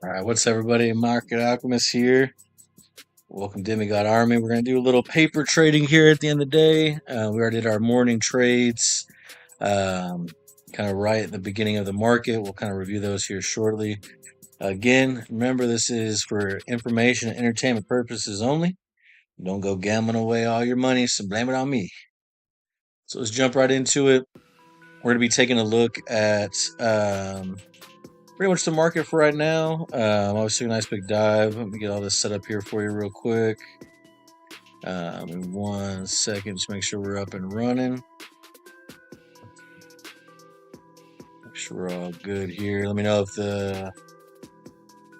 All right, what's everybody? Market Alchemist here. Welcome, Demigod Army. We're going to do a little paper trading here at the end of the day. We already did our morning trades, um, kind of right at the beginning of the market. We'll kind of review those here shortly. Again, remember this is for information and entertainment purposes only. Don't go gambling away all your money, so blame it on me. So let's jump right into it. We're going to be taking a look at pretty much the market for right now. Obviously, a nice big dive. Let me get all this set up here for you real quick. In 1 second, just make sure we're up and running. Make sure we're all good here. Let me know if the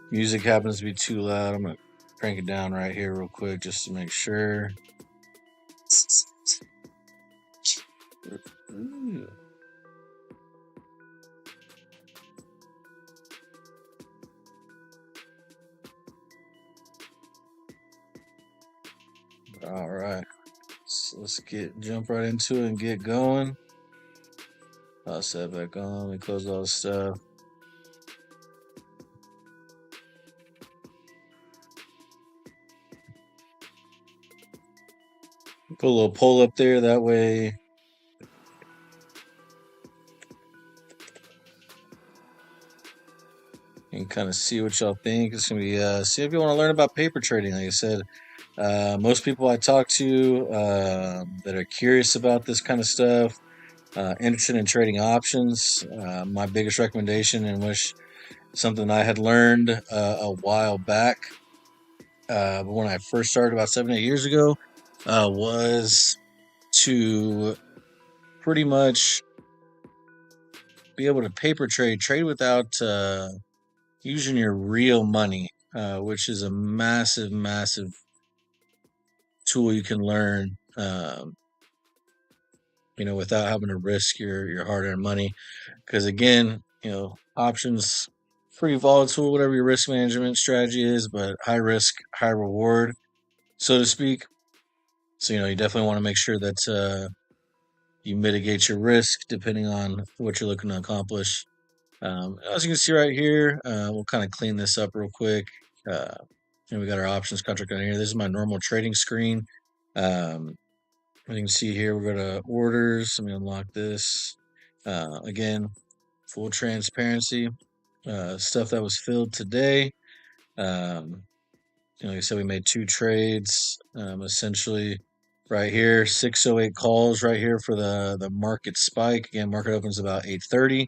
music happens to be too loud. I'm going to crank it down right here real quick just to make sure. Ooh. All right. So let's jump right into it and get going. I'll set back on. Let me close all the stuff. Put a little poll up there. That way you can kind of see what y'all think. It's going to be, see if you want to learn about paper trading. Like I said, most people I talk to that are curious about this kind of stuff, interested in trading options, my biggest recommendation, and wish something I had learned a while back, but when I first started about 7, 8 years ago, was to pretty much be able to paper trade without using your real money, which is a massive, massive tool you can learn. Without having to risk your hard-earned money. Because again, options pretty volatile, whatever your risk management strategy is, but high risk, high reward, so to speak. So you definitely want to make sure that you mitigate your risk depending on what you're looking to accomplish. As you can see right here, we'll kind of clean this up real quick. And we got our options contract on here. This is my normal trading screen. As you can see here, we're going to orders. Let me unlock this. Again, full transparency. Stuff that was filled today. Like I said, we made 2 trades. Essentially, right here, 608 calls right here for the market spike. Again, market opens about 8:30.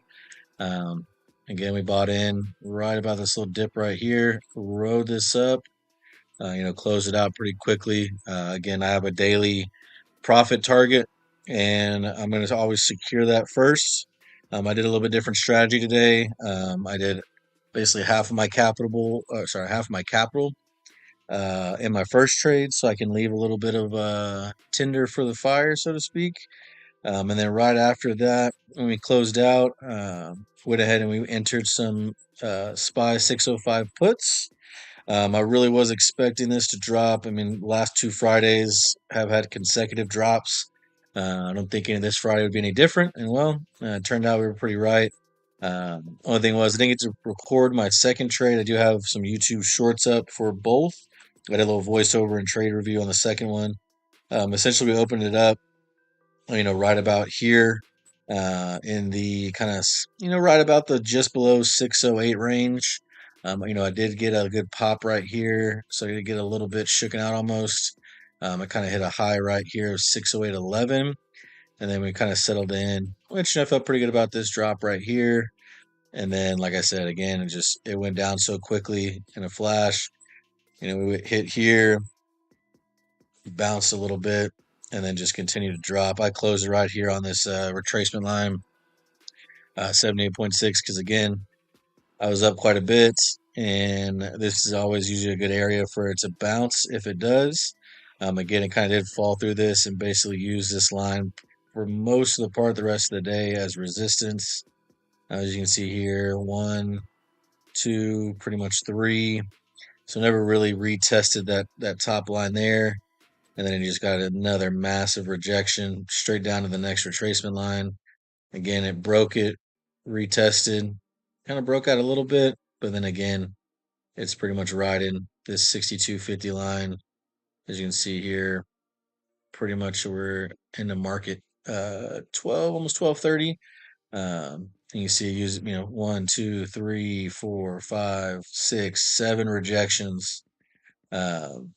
Again, we bought in right about this little dip right here. Rode this up. Closed it out pretty quickly. Again, I have a daily profit target, and I'm going to always secure that first. I did a little bit different strategy today. I did basically half of my capital in my first trade, so I can leave a little bit of tinder for the fire, so to speak. And then right after that, when we closed out, went ahead and we entered some SPY 605 puts. I really was expecting this to drop. I mean, last 2 Fridays have had consecutive drops. I don't think any of this Friday would be any different. And well, it turned out we were pretty right. Only thing was, I didn't get to record my second trade. I do have some YouTube shorts up for both. I did a little voiceover and trade review on the second one. Essentially, we opened it up, right about here in the kind of, right about the just below 608 range. I did get a good pop right here, so I did get a little bit shooken out almost. I kind of hit a high right here of 608.11, and then we kind of settled in, which I felt pretty good about this drop right here. And then, like I said, again, it went down so quickly in a flash. We hit here, bounced a little bit, and then just continued to drop. I closed it right here on this retracement line, 78.6, because again, I was up quite a bit, and this is always usually a good area for it to bounce if it does. Again, it kind of did fall through this and basically use this line for most of the part the rest of the day as resistance. As you can see here, 1, 2, pretty much 3. So never really retested that top line there. And then it just got another massive rejection straight down to the next retracement line. Again, it broke it, retested, kind of broke out a little bit, but then again, it's pretty much riding this 62.50 line. As you can see here, pretty much we're in the market 12, almost 12:30. And you see, use one, two, three, four, five, six, seven rejections, um,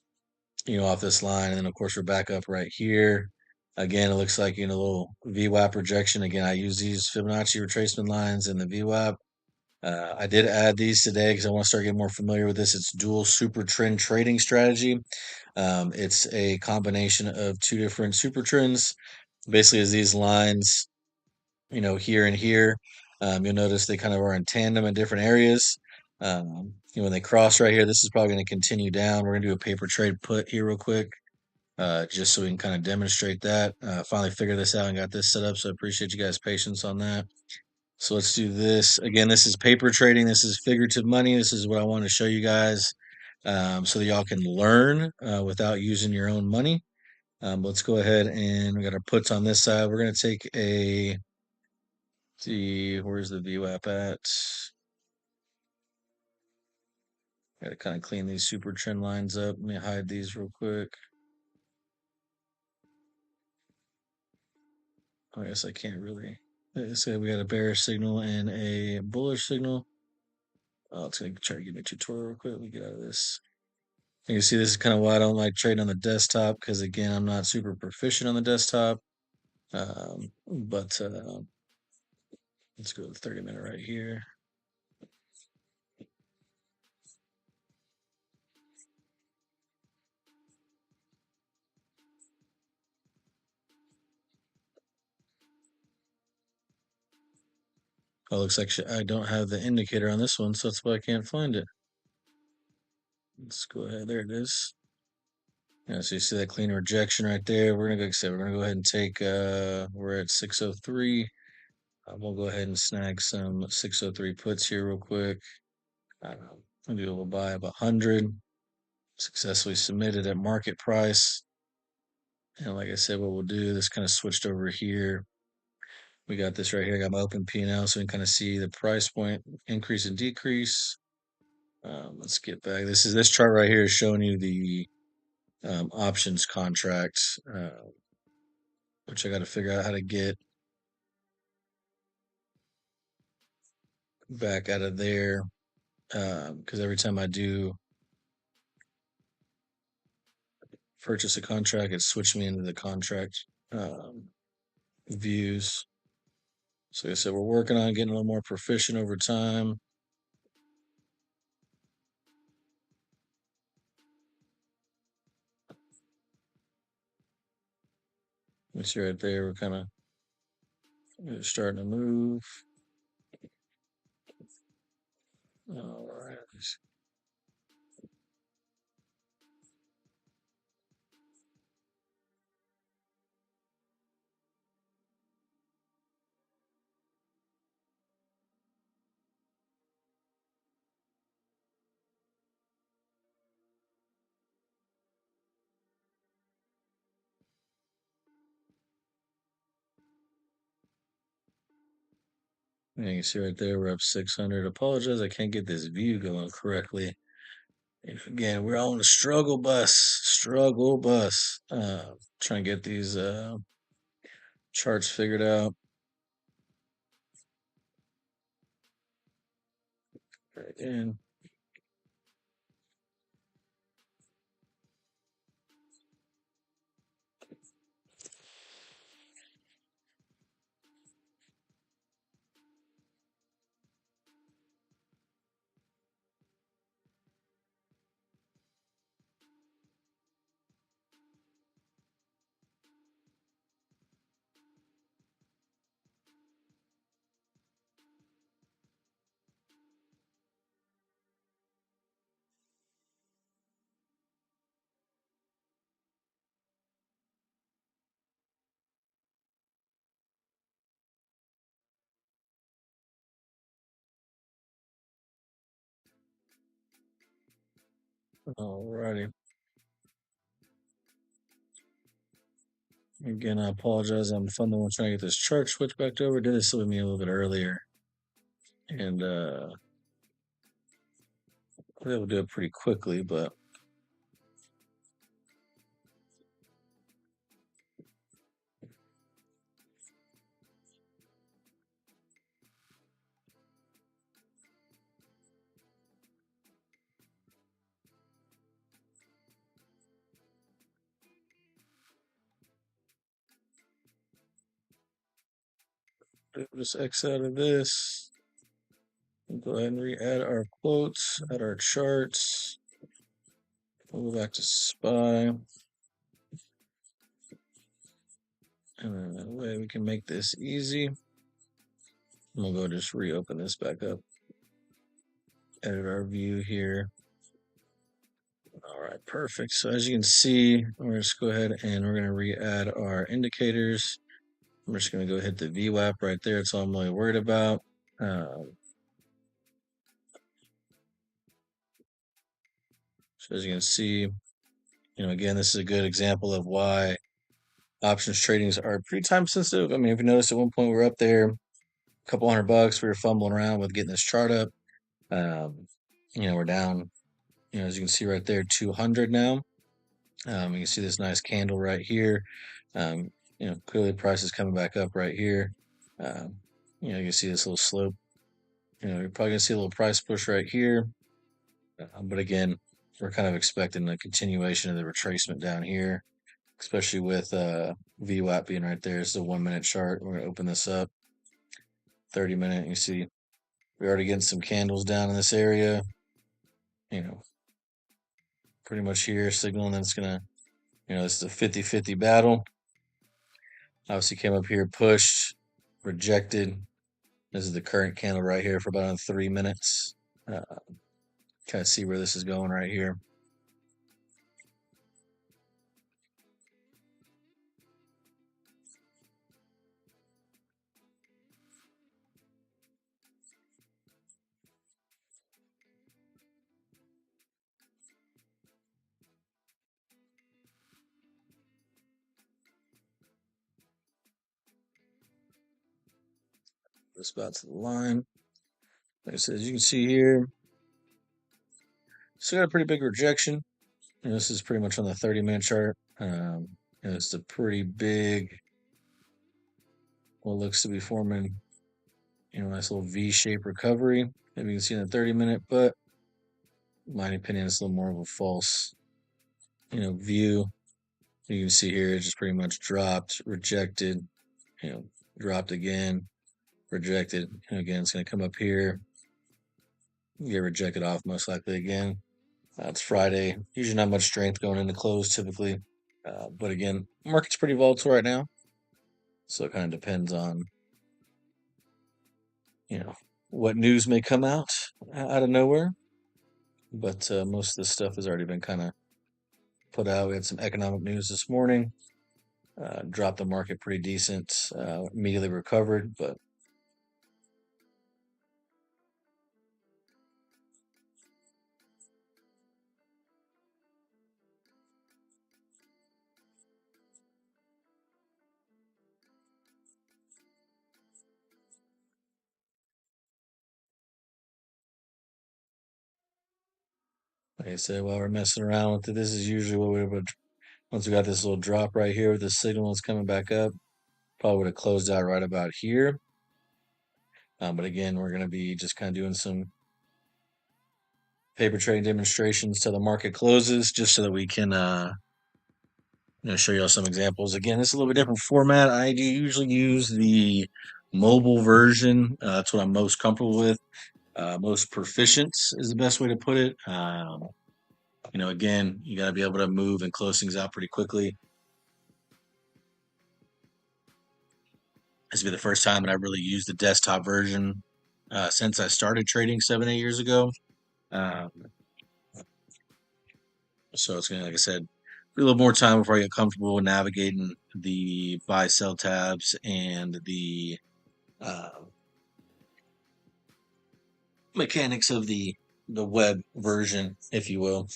off this line, and then of course we're back up right here. Again, it looks like a little VWAP rejection. Again, I use these Fibonacci retracement lines in the VWAP. I did add these today because I want to start getting more familiar with this. It's dual super trend trading strategy. It's a combination of two different super trends. Basically, as these lines, here and here, you'll notice they kind of are in tandem in different areas. When they cross right here, this is probably going to continue down. We're going to do a paper trade put here real quick, just so we can kind of demonstrate that. Finally figured this out and got this set up, so I appreciate you guys' patience on that. So let's do this. Again, this is paper trading. This is figurative money. This is what I want to show you guys, so that y'all can learn without using your own money. Let's go ahead, and we got our puts on this side. We're going to take see, where's the VWAP at? Got to kind of clean these super trend lines up. Let me hide these real quick. I guess I can't really. So we got a bearish signal and a bullish signal. It's going to try to give me a tutorial real quick. Let me get out of this. You can see this is kind of why I don't like trading on the desktop, because again, I'm not super proficient on the desktop. But let's go to the 30-minute right here. Oh, looks like I don't have the indicator on this one, so that's why I can't find it. Let's go ahead. There it is. Yeah, so you see that clean rejection right there. We're gonna go, like I said, we're gonna go ahead and take. We're at 603. We'll go ahead and snag some 603 puts here real quick. I'll do a little buy of 100. Successfully submitted at market price. And like I said, what we'll do, this kind of switched over here. We got this right here. I got my open P&L, so we can kind of see the price point increase and decrease. Let's get back. This chart right here is showing you the options contracts, which I got to figure out how to get back out of there, because every time I do purchase a contract, it switched me into the contract views. So like I said, we're working on getting a little more proficient over time. You see right there, we're kind of starting to move. All right. And you can see right there, we're up 600. Apologize, I can't get this view going correctly. Again, we're on a struggle bus, struggle bus. Trying to get these charts figured out. Right in. Alrighty. Again, I apologize. I'm the one trying to get this chart switched back over. Did this with me a little bit earlier. And We're able to do it pretty quickly, but we'll just X out of this. We'll go ahead and re-add our quotes, add our charts. We'll go back to SPY. And then that way we can make this easy. We'll go just reopen this back up. Edit our view here. All right, perfect. So as you can see, we're just go ahead and we're gonna re-add our indicators. I'm just gonna go hit the VWAP right there. That's all I'm really worried about. So as you can see, again, this is a good example of why options tradings are pretty time sensitive. I mean, if you notice at one point we were up there, a couple $100, we were fumbling around with getting this chart up. We're down, as you can see right there, 200 now. You can see this nice candle right here. Clearly the price is coming back up right here. You can see this little slope. You're probably gonna see a little price push right here. But again, we're kind of expecting a continuation of the retracement down here, especially with VWAP being right there. It's a 1-minute chart. We're gonna open this up. 30-minute. You see, we're already getting some candles down in this area. Pretty much here, signaling that it's gonna, this is a 50-50 battle. Obviously came up here, pushed, rejected. This is the current candle right here for about 3 minutes. Kind of see where this is going right here. This about to the line. Like I said, as you can see here, still got a pretty big rejection. This is pretty much on the 30-minute chart. It's a pretty big, what looks to be forming, nice little V-shaped recovery. Maybe you can see in the 30-minute, but in my opinion, it's a little more of a false, view. You can see here, it just pretty much dropped, rejected, dropped again, rejected. Again, it's going to come up here, get rejected off most likely again. It's Friday. Usually not much strength going into close typically. But again, market's pretty volatile right now. So it kind of depends on, what news may come out of nowhere. But most of this stuff has already been kind of put out. We had some economic news this morning. Dropped the market pretty decent. Immediately recovered, but like I said, while we're messing around with it, this is usually what we would, once we got this little drop right here with the signal is coming back up, probably would have closed out right about here. But again, we're going to be just kind of doing some paper trading demonstrations till the market closes, just so that we can show you all some examples. Again, this is a little bit different format. I do usually use the mobile version. That's what I'm most comfortable with. Most proficient is the best way to put it. Again, you got to be able to move and close things out pretty quickly. This will be the first time that I really used the desktop version since I started trading 7, 8 years ago. Um, so it's going to, like I said, be a little more time before I get comfortable navigating the buy sell tabs and the uh, mechanics of the web version, if you will.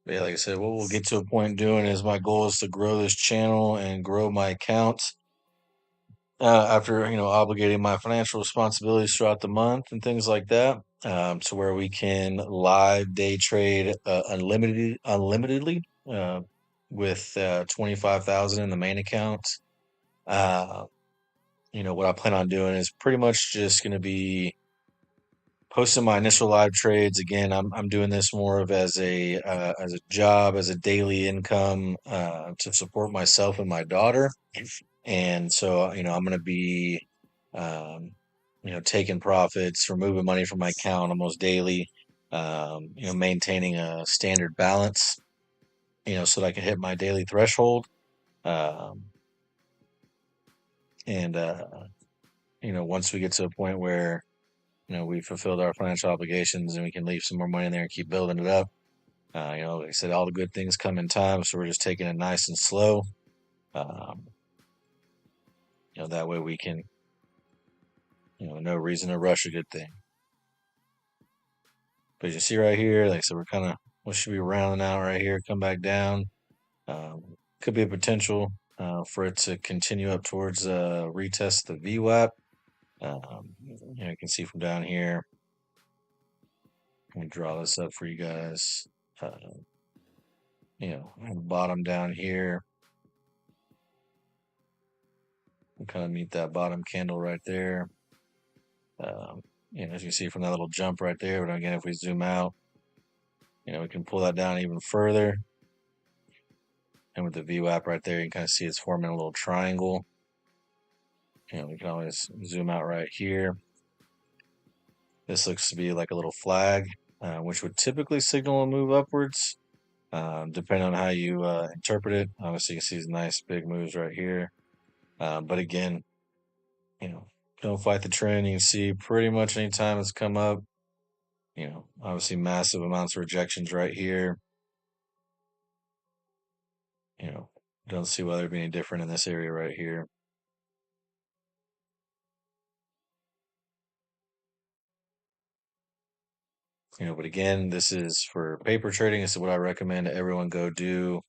But yeah, like I said, what we'll get to a point doing is my goal is to grow this channel and grow my accounts after obligating my financial responsibilities throughout the month and things like that, to where we can live day trade unlimitedly with 25,000 in the main account. Uh, what I plan on doing is pretty much just going to be posting my initial live trades. Again, I'm doing this more of as a job, as a daily income to support myself and my daughter. And so, I'm going to be, um, taking profits, removing money from my account almost daily, maintaining a standard balance, so that I can hit my daily threshold. Um, and, once we get to a point where, we've fulfilled our financial obligations and we can leave some more money in there and keep building it up. Like I said, all the good things come in time. So we're just taking it nice and slow. Um, that way we can, no reason to rush a good thing. But as you see right here, like I said, we should be rounding out right here, come back down. Um, could be a potential for it to continue up towards retest the VWAP. You can see from down here. Let me draw this up for you guys. Uh, on the bottom down here, we'll kind of meet that bottom candle right there. As you see from that little jump right there. But again, if we zoom out, we can pull that down even further. And with the VWAP right there, you can kind of see it's forming a little triangle. We can always zoom out right here. This looks to be like a little flag, which would typically signal a move upwards, depending on how you interpret it. Obviously, you can see these nice big moves right here. But again, don't fight the trend. You can see pretty much any time it's come up, obviously massive amounts of rejections right here. Don't see why there'd be any different in this area right here. But again, this is for paper trading. This is what I recommend everyone go do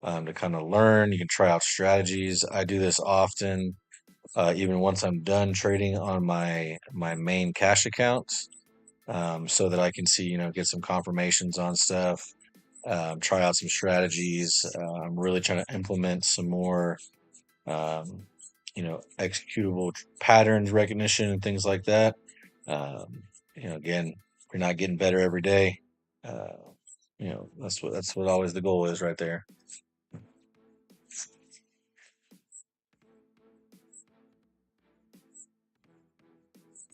to kind of learn. You can try out strategies. I do this often, even once I'm done trading on my main cash accounts, so that I can see, get some confirmations on stuff, try out some strategies. I'm really trying to implement some more, um, executable patterns recognition and things like that. Um, again, we're not getting better every day. Uh, that's what always the goal is right there.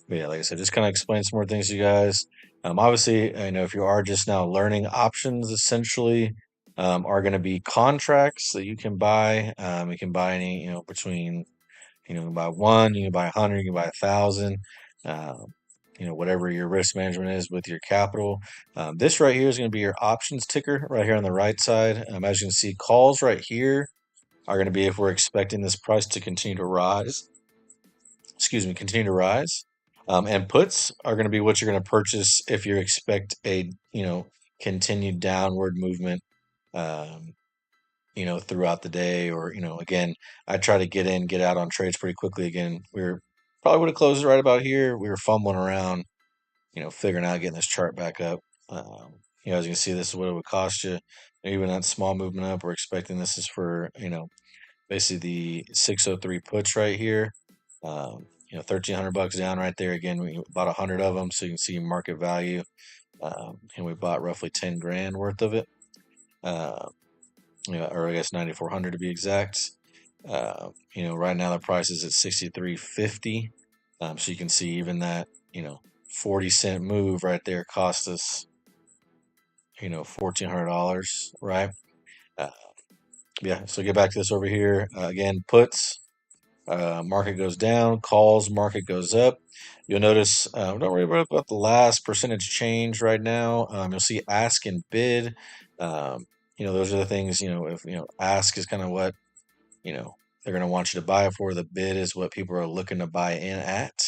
But yeah, like I said, just kind of explain some more things to you guys. Obviously, I know if you are just now learning, options essentially are going to be contracts that you can buy. You can buy any, between, you can buy one, you can buy 100, you can buy 1,000. Um, whatever your risk management is with your capital. This right here is going to be your options ticker right here on the right side. As you can see, calls right here are going to be if we're expecting this price to continue to rise. Excuse me, continue to rise. And puts are going to be what you're going to purchase if you expect a continued downward movement. Um, throughout the day, or again, I try to get in, get out on trades pretty quickly. Again, we were probably would have closed it right about here. We were fumbling around, figuring out getting this chart back up. As you can see, this is what it would cost you. Even that small movement up, we're expecting this is for, basically the 603 puts right here. 1,300 bucks down right there. Again, we bought 100 of them, so you can see market value. And we bought roughly 10 grand worth of it. Uh, or I guess 9,400 to be exact. Right now the price is at 63.50. So you can see even that, 40-cent move right there cost us, $1,400, right? Uh, yeah. So get back to this over here. Again, puts, market goes down, calls, market goes up. You'll notice, don't worry about the last percentage change right now. You'll see ask and bid. Um, those are the things, if, ask is kind of what, they're going to want you to buy it for. The bid is what people are looking to buy in at.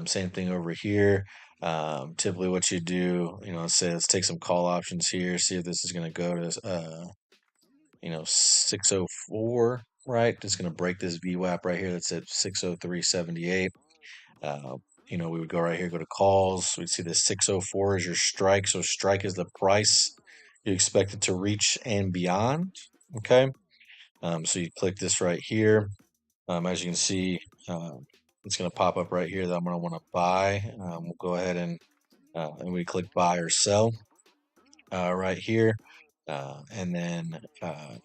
Same thing over here. Typically what you do, let's say let's take some call options here, see if this is going to go to 604, right? Just going to break this VWAP right here that's at 603.78. Uh, we would go right here, go to calls. We'd see the 604 is your strike. So strike is the price you expect it to reach and beyond. Okay. So you click this right here. As you can see, it's going to pop up right here that I'm going to want to buy. We'll go ahead and we click buy or sell right here. And then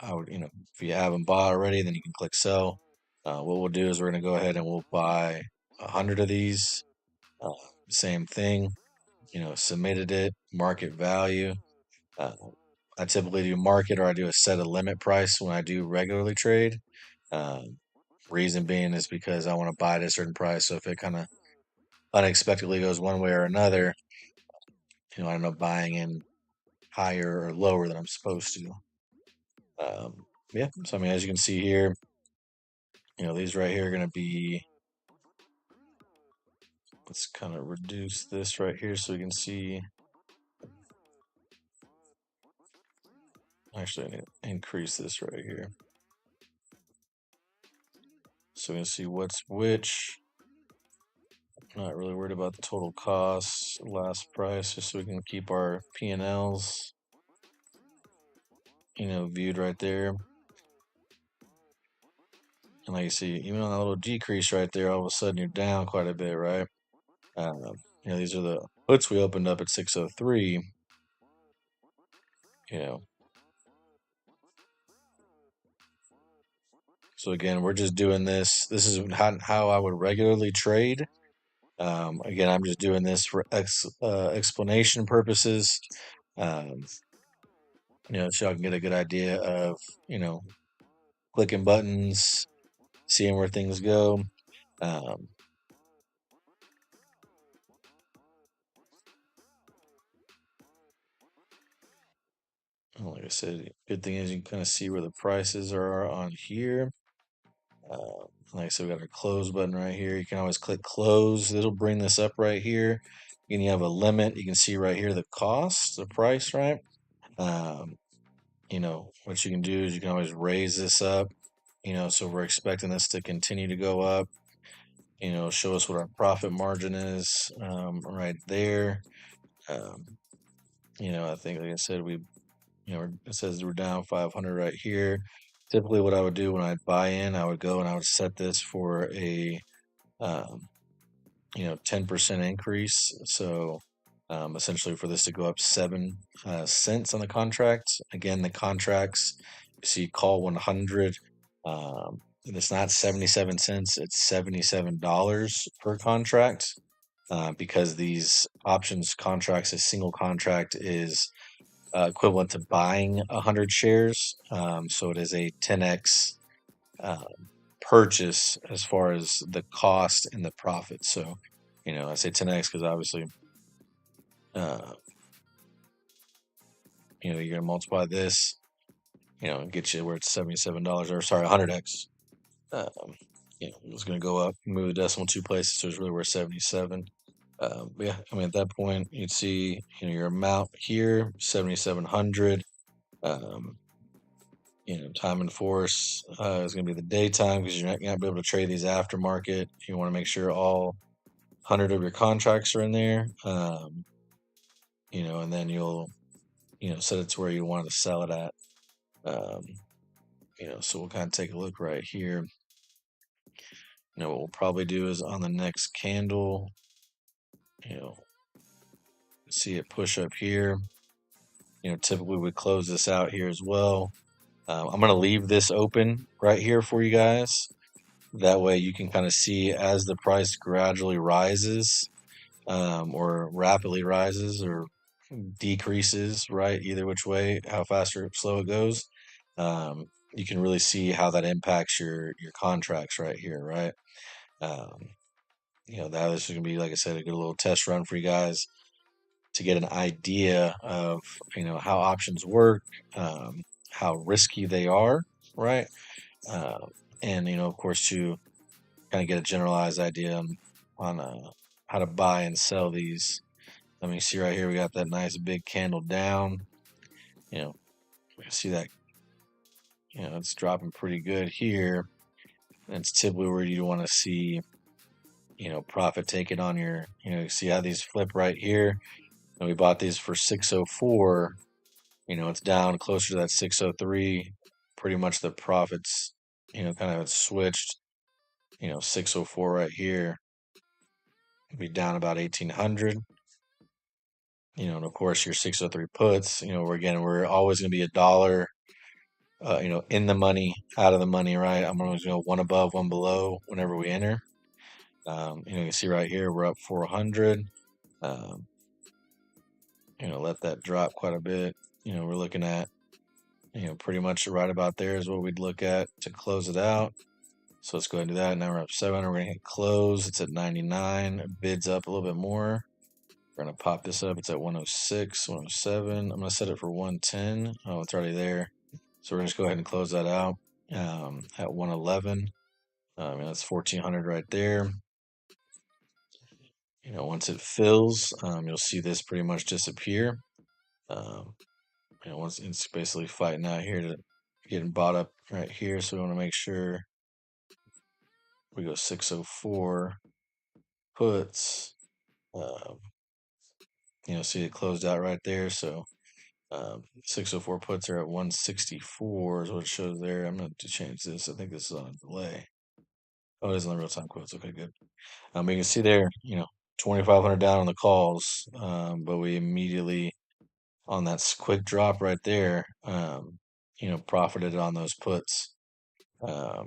I would, if you haven't bought already, then you can click sell. What we'll do is we're going to go ahead and we'll buy 100 of these. Uh, Same thing, submitted it, market value. Uh, I typically do market or I do a set a limit price when I do regularly trade. Reason being is because I want to buy at a certain price. So if it kind of unexpectedly goes one way or another, I end up buying in higher or lower than I'm supposed to. Yeah. So, I mean, as you can see here, these right here are going to be, let's kind of reduce this right here so we can see. Actually, I need to increase this right here. So we can see what's which. Not really worried about the total cost, last price, just so we can keep our P&Ls, viewed right there. And like you see, even on that little decrease right there, all of a sudden you're down quite a bit, right? These are the puts we opened up at 603. So again, we're just doing this. This is how I would regularly trade. Again, I'm just doing this for explanation purposes. So I can get a good idea of, clicking buttons, seeing where things go. Like I said, good thing is you can kind of see where the prices are on here. Like I said, we got our close button right here. You can always click close. It'll bring this up right here. And you have a limit. You can see right here the cost, the price, right? What you can do is you can always raise this up. So we're expecting this to continue to go up. Show us what our profit margin is right there. I think, like I said, it says we're down 500 right here. Typically, what I would do when I buy in, I would go and I would set this for a, um, 10% increase. So, essentially, for this to go up 7 cents on the contract. Again, the contracts, you see, call 100. And it's not 77 cents; it's $77 per contract. Because these options contracts, a single contract is equivalent to buying 100 shares. So it is a 10x uh, purchase as far as the cost and the profit. So, I say 10x because obviously, uh, you're going to multiply this, and get you where it's $77 or sorry, 100x. It's going to go up, move the decimal 2 places, so it's really worth 77. Yeah, I mean, at that point, you'd see, your amount here, 7,700. Um, time and force is going to be the daytime because you're not going to be able to trade these aftermarket. You want to make sure all 100 of your contracts are in there, and then you'll, set it to where you want to sell it at. So we'll kind of take a look right here. What we'll probably do is on the next candle, see it push up here. Typically we close this out here as well. I'm going to leave this open right here for you guys. That way you can kind of see as the price gradually rises or rapidly rises or decreases, right? Either which way, how fast or slow it goes. You can really see how that impacts your contracts right here, right? That this is going to be, like I said, a good little test run for you guys to get an idea of, how options work, how risky they are, right? And, of course, to kind of get a generalized idea on how to buy and sell these. Let me see right here. We got that nice big candle down. You know, see that, it's dropping pretty good here. That's typically where you want to see, profit taken on your, see how these flip right here. And we bought these for 604. It's down closer to that 603. Pretty much the profits, kind of switched. 604 right here. Be down about 1800. And of course your 603 puts, we're always going to be a dollar, in the money, out of the money, right? I'm always going to go one above, one below whenever we enter. You can see right here, we're up 400. Um, let that drop quite a bit. We're looking at, pretty much right about there is what we'd look at to close it out. So let's go ahead and do that. Now we're up 700. We're going to hit close. It's at 99. Bids up a little bit more. We're going to pop this up. It's at 106, 107. I'm going to set it for 110. Oh, it's already there. So we're going to just go ahead and close that out at 111. That's 1400 right there. Once it fills, you'll see this pretty much disappear. Once it's basically fighting out here to getting bought up right here. So we want to make sure we go 604 puts. See it closed out right there. So 604 puts are at 164 is what it shows there. I'm going to change this. I think this is on a delay. Oh, it is on the real-time quotes. Okay, good. You can see there, 2,500 down on the calls, but we immediately, on that quick drop right there, profited on those puts. Let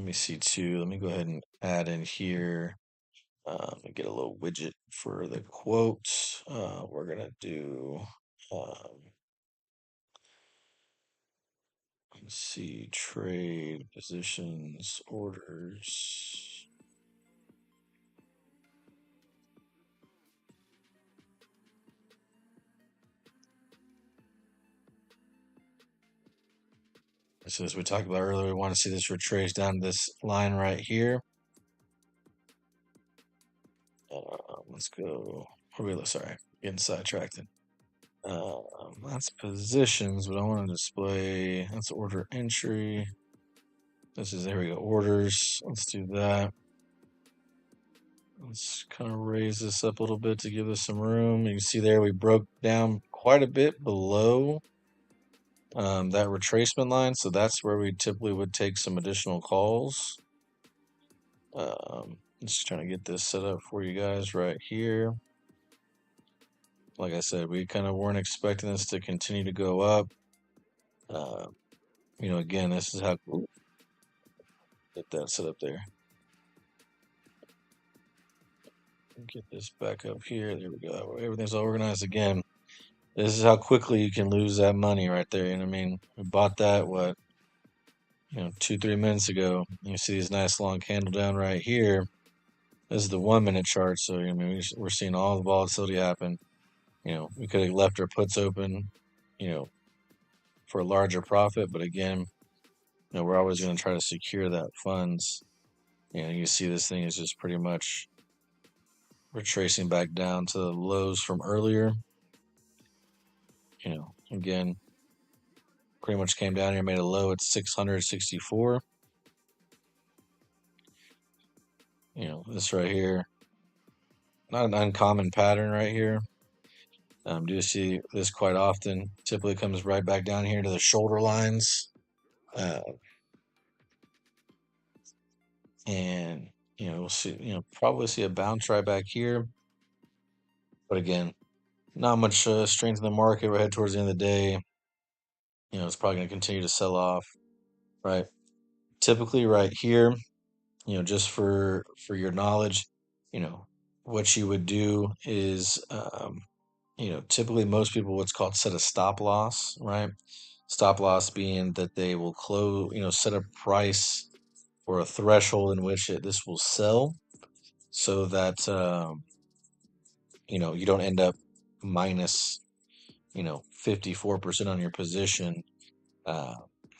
me see too. Let me go ahead and add in here. Get a little widget for the quotes. We're gonna do. Let's see, trade positions, orders. So as we talked about earlier, we want to see this retrace down this line right here. Let's go. Sorry, getting sidetracked. That's positions, but I want to display. That's order entry. There we go, orders. Let's do that. Let's kind of raise this up a little bit to give us some room. You can see there we broke down quite a bit below that retracement line. So that's where we typically would take some additional calls. Just trying to get this set up for you guys right here. Like I said, we kind of weren't expecting this to continue to go up. Again, this is how get that set up there. Get this back up here. There we go. Everything's all organized again. This is how quickly you can lose that money right there. You know what I mean? We bought that, 2-3 minutes ago. You see these nice long candle down right here. This is the 1 minute chart. So, we're seeing all the volatility happen. We could have left our puts open, for a larger profit. But again, we're always going to try to secure that funds. You see this thing is just pretty much retracing back down to the lows from earlier. Again, pretty much came down here, made a low at 664. This right here, not an uncommon pattern right here. Do see this quite often. Typically comes right back down here to the shoulder lines. And, we'll see, probably see a bounce right back here. But again, not much strength in the market. We're headed towards the end of the day. It's probably going to continue to sell off, right? Typically right here, just for your knowledge, what you would do is, typically most people what's called set a stop loss, right? Stop loss being that they will close, set a price or a threshold in which this will sell, so that you don't end up minus 54% on your position.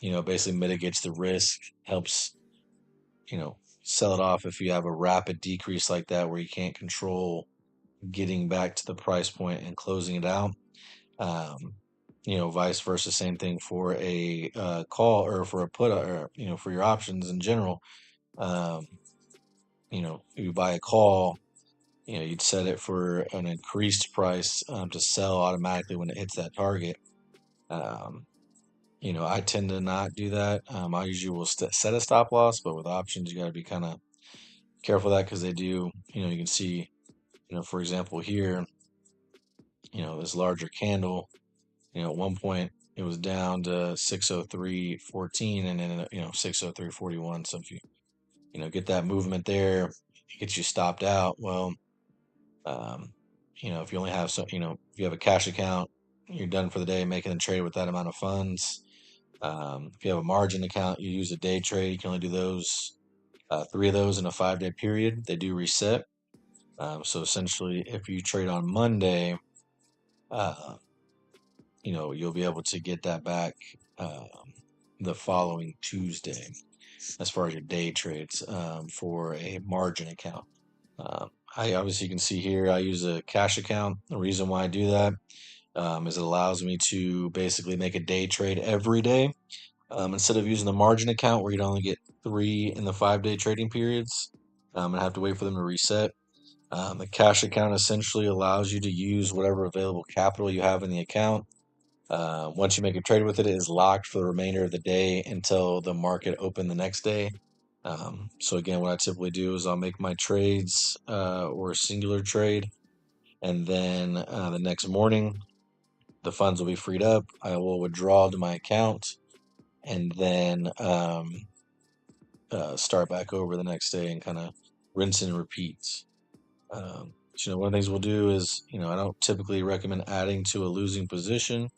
Basically mitigates the risk, helps sell it off if you have a rapid decrease like that where you can't control getting back to the price point and closing it out. Um, vice versa, same thing for a call or for a put or for your options in general. Um, you buy a call, you'd set it for an increased price to sell automatically when it hits that target. Um, I tend to not do that. I usually will set a stop loss, but with options, you got to be kind of careful of that because they do, you can see, for example, here, this larger candle, at one point it was down to 603.14 and then, 603.41. So if you, get that movement there, it gets you stopped out. Well, um, if you only have if you have a cash account, you're done for the day making a trade with that amount of funds. If you have a margin account, you use a day trade. You can only do those, three of those in a 5-day period. They do reset. So essentially, if you trade on Monday, uh, you'll be able to get that back the following Tuesday as far as your day trades for a margin account. I obviously, you can see here I use a cash account. The reason why I do that is it allows me to basically make a day trade every day instead of using the margin account where you'd only get 3 in the 5-day trading periods and have to wait for them to reset. The cash account essentially allows you to use whatever available capital you have in the account. Once you make a trade with it, it is locked for the remainder of the day until the market open the next day. So again, what I typically do is I'll make my trades or a singular trade, and then the next morning the funds will be freed up. I will withdraw to my account, and then start back over the next day and kind of rinse and repeat. One of the things we'll do is, I don't typically recommend adding to a losing position.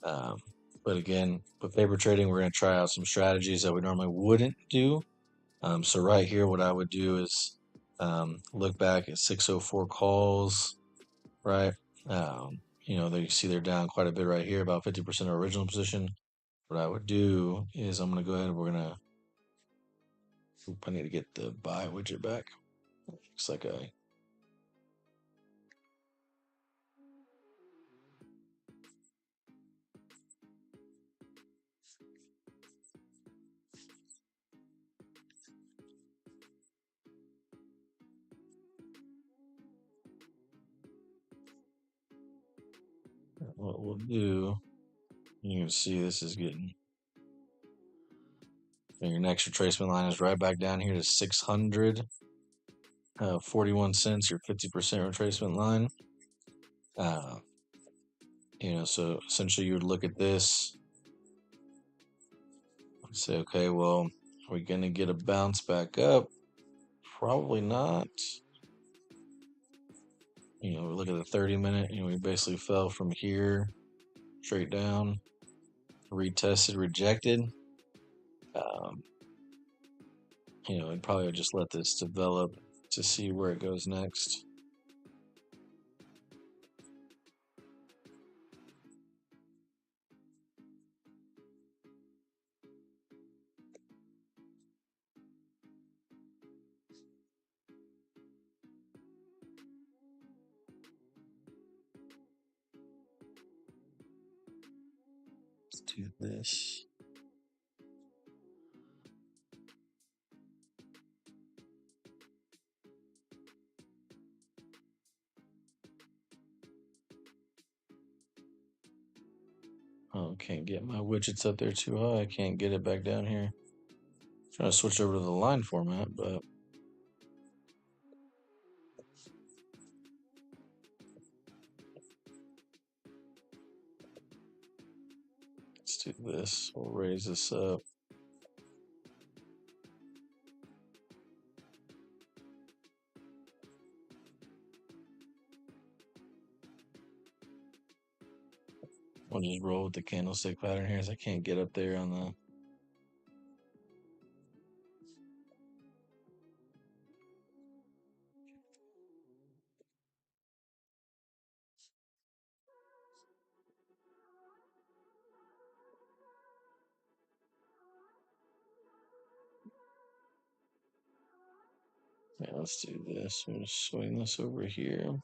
Um, but again, with paper trading, we're going to try out some strategies that we normally wouldn't do. So right here, what I would do is look back at 604 calls, right? There you see they're down quite a bit right here, about 50% of original position. What I would do is I'm going to go ahead and we're going to, I need to get the buy widget back. Looks like what we'll do, you can see this is getting, and your next retracement line is right back down here to 600. 41 cents, your 50% retracement line. Uh, so essentially you would look at this and say, okay, well, are we going to get a bounce back up? Probably not. Look at the 30-minute, we basically fell from here straight down, retested, rejected. Um, I'd probably just let this develop to see where it goes next. Let's do this. Oh, can't get my widgets up there too high. I can't get it back down here. Trying to switch over to the line format, but let's do this. We'll raise this up. We'll just roll with the candlestick pattern here as I can't get up there on the. Yeah, let's do this. We'll swing this over here.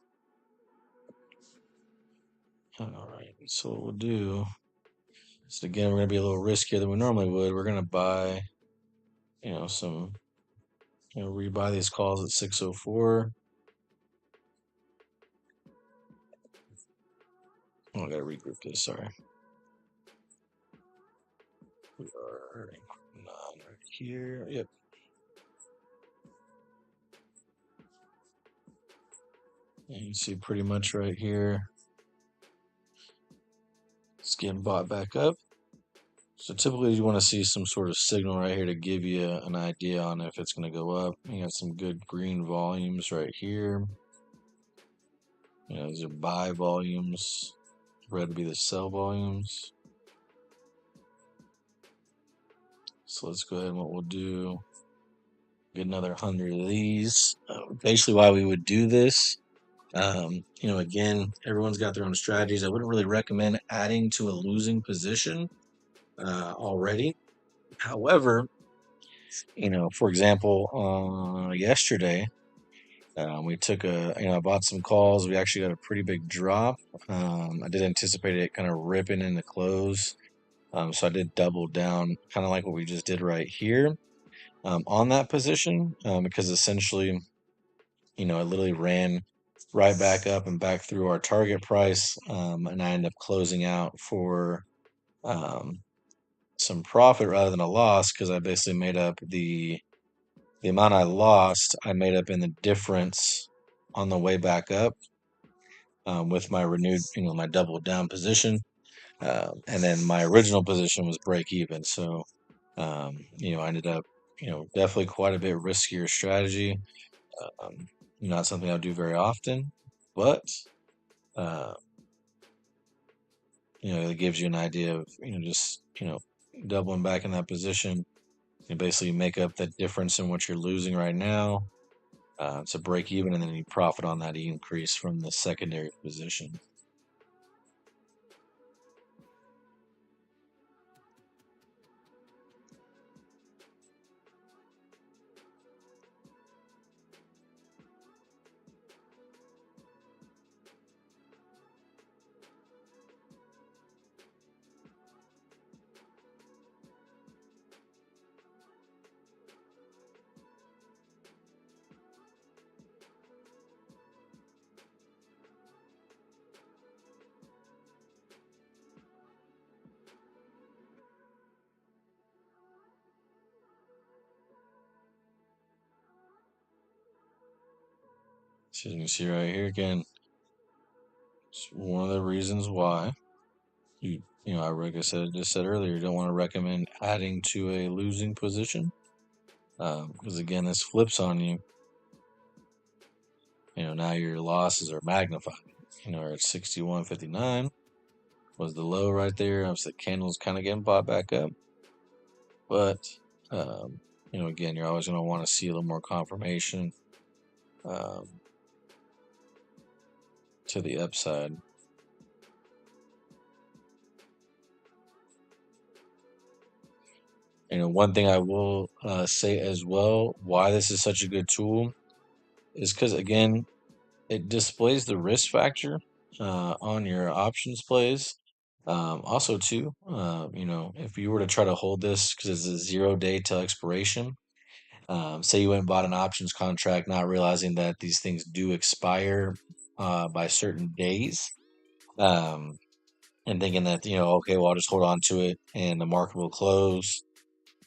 All right. So what we'll do is, again, we're gonna be a little riskier than we normally would. We're gonna buy, some, rebuy these calls at 604. Oh, I gotta regroup this. Sorry. We are not right here. Yep. And you can see pretty much right here, it's getting bought back up. So typically you want to see some sort of signal right here to give you an idea on if it's going to go up. You got some good green volumes right here. These are buy volumes. Red would be the sell volumes. So let's go ahead and what we'll do, get another 100 of these. Basically why we would do this, again, everyone's got their own strategies. I wouldn't really recommend adding to a losing position already. However, for example, yesterday, we took I bought some calls. We actually got a pretty big drop. I did anticipate it kind of ripping in the close. So I did double down, kind of like what we just did right here, on that position, because essentially, it literally ran right back up and back through our target price. And I ended up closing out for um, some profit rather than a loss, because I basically made up the amount I lost, I made up in the difference on the way back up, with my renewed, my double down position. And then my original position was break even. So, I ended up, definitely quite a bit riskier strategy. Um, Not something I do very often, but, uh, it gives you an idea of, just, doubling back in that position. You basically make up the difference in what you're losing right now, to break even, and then you profit on that increase from the secondary position. So you can see right here again, it's one of the reasons why like I said earlier, you don't want to recommend adding to a losing position, because again, this flips on you. Now your losses are magnified. At 61.59 was the low right there. Obviously, the candle's kind of getting bought back up, but again, you're always going to want to see a little more confirmation, um, to the upside. One thing I will say as well, why this is such a good tool, is because, again, it displays the risk factor on your options plays. Also, too, if you were to try to hold this because it's a 0 day till expiration, say you went and bought an options contract, not realizing that these things do expire by certain days, um, and thinking that, okay, well, I'll just hold on to it and the market will close,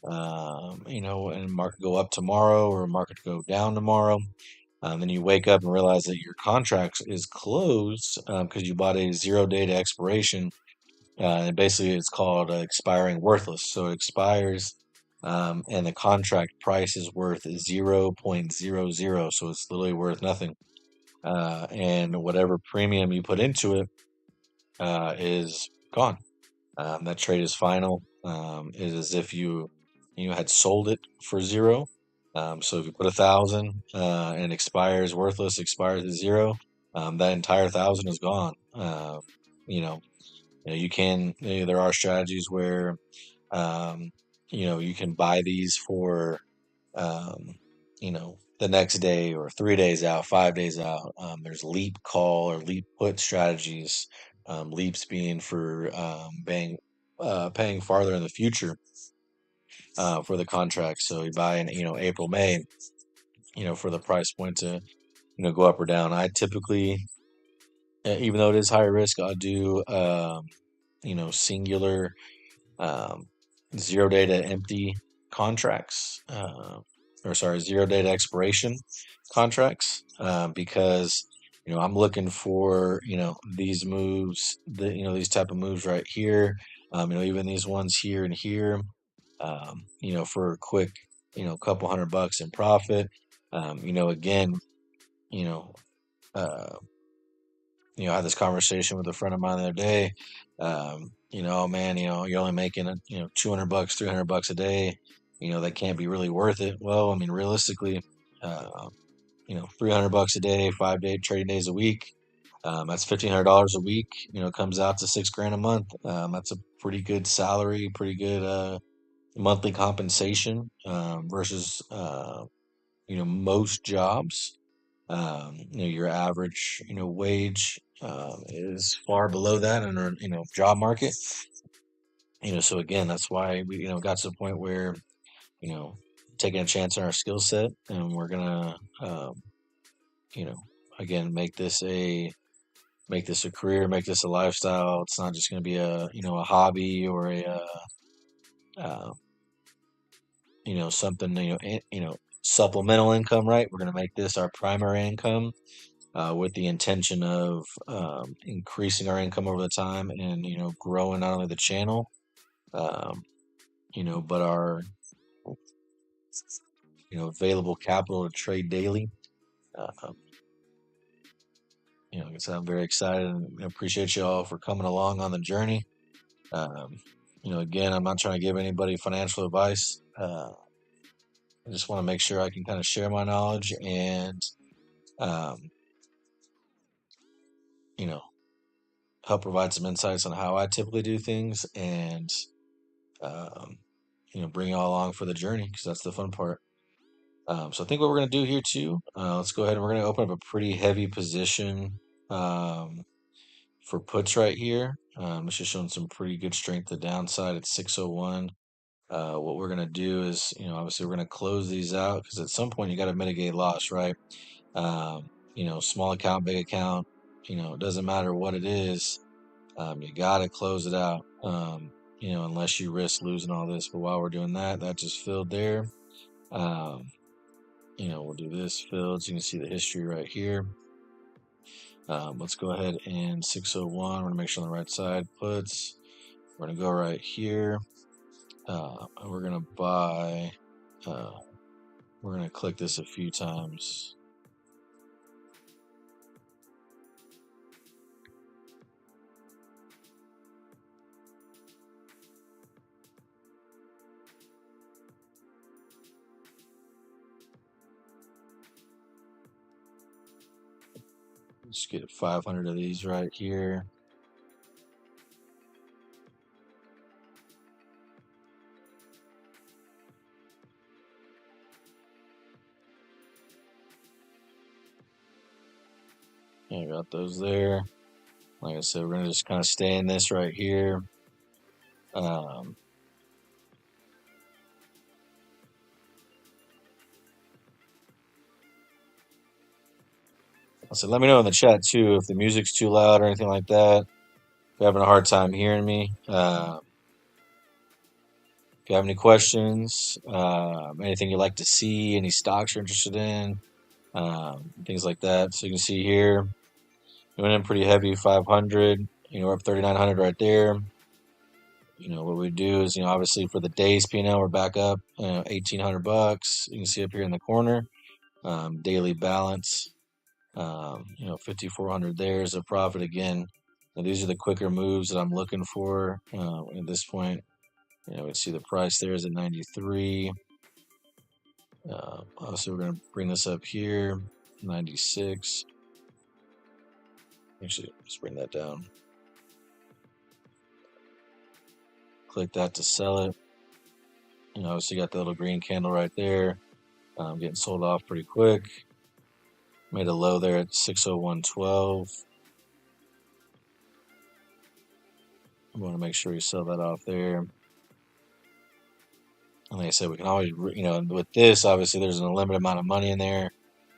and market go up tomorrow or market go down tomorrow. Then you wake up and realize that your contract is closed because you bought a 0 day to expiration. And basically, it's called expiring worthless. So it expires, and the contract price is worth 0.00. So it's literally worth nothing. And whatever premium you put into it is gone. That trade is final. It is as if you had sold it for zero. So if you put 1,000 and expires worthless, expires at zero, that entire 1,000 is gone. There are strategies where you can buy these for um, the next day or 3 days out, 5 days out. There's leap call or leap put strategies. Leaps being for paying farther in the future for the contract. So you buy in April, May, for the price point to go up or down. I typically, even though it is higher risk, I'll do singular um, 0 day to empty contracts, or sorry, 0 day to expiration contracts, because I'm looking for these moves, these type of moves right here, even these ones here and here, for a quick couple $100 in profit. Again, you know. Uh, I had this conversation with a friend of mine the other day. Oh man, you're only making $200, $300 a day. That can't be really worth it. Well, I mean, realistically, uh, $300 a day, 5 day trading days a week. That's $1,500 a week. Comes out to $6 grand a month. That's a pretty good salary, pretty good monthly compensation versus most jobs. Your average, wage is far below that in our, job market. So again, that's why we, got to the point where, you know, taking a chance on our skill set, and we're gonna, you know, again, make this a career, make this a lifestyle. It's not just gonna be a hobby or uh, something, supplemental income, right? We're gonna make this our primary income with the intention of increasing our income over the time and growing not only the channel, um, but our available capital to trade daily. Uh, like I said, I'm very excited and appreciate you all for coming along on the journey. Um, again, I'm not trying to give anybody financial advice. I just want to make sure I can kind of share my knowledge and um, you know help provide some insights on how I typically do things, and um, bring you all along for the journey, because that's the fun part. So I think what we're going to do here too, let's go ahead and we're going to open up a pretty heavy position um, for puts right here. It's just showing some pretty good strength to the downside at 601. What we're going to do is, obviously we're going to close these out, because at some point you got to mitigate loss, right? Small account, big account, it doesn't matter what it is. You got to close it out, unless you risk losing all this. But while we're doing that, that just filled there. Um, we'll do this filled so you can see the history right here. Let's go ahead and 601. We're going to make sure on the right side puts. We're going to go right here. And we're going to buy. We're going to click this a few times. Let's get 500 of these right here. Yeah, I got those there. Like I said, we're gonna just kind of stay in this right here. So let me know in the chat too if the music's too loud or anything like that. If you're having a hard time hearing me, if you have any questions, anything you'd like to see, any stocks you're interested in, things like that. So you can see here, we went in pretty heavy, 500. We're up 3,900 right there. What we do is, obviously for the day's P&L, we're back up, $1,800. You can see up here in the corner, daily balance, 5,400 there is a profit again. Now, these are the quicker moves that I'm looking for at this point. We see the price there is at 93. Also, we're going to bring this up here, 96. Actually, let's bring that down. Click that to sell it. Obviously got the little green candle right there. Getting sold off pretty quick. Made a low there at 601.12. I want to make sure we sell that off there. And like I said, we can always, with this, obviously there's an unlimited amount of money in there.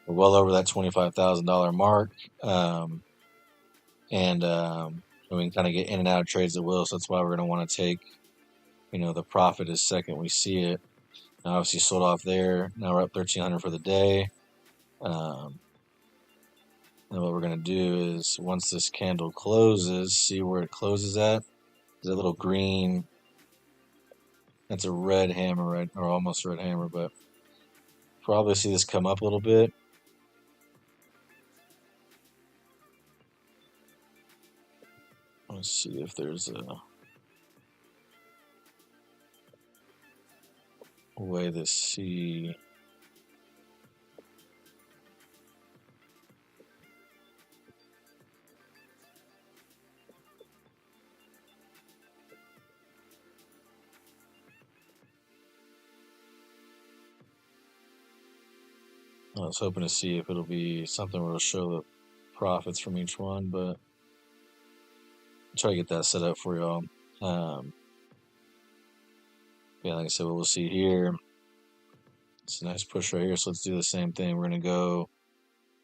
We're well over that $25,000 mark. And we can kind of get in and out of trades at will. So that's why we're going to want to take, the profit is second we see it. Now, obviously sold off there. Now we're up 1,300 for the day. And what we're going to do is once this candle closes, see where it closes at. There's a little green. That's a red hammer, right? Or almost red hammer, but probably see this come up a little bit. Let's see if there's a way to see. I was hoping to see if it'll be something where it'll show the profits from each one, but I'll try to get that set up for y'all. Yeah, like I said, what we'll see here. It's a nice push right here, so let's do the same thing. We're going to go,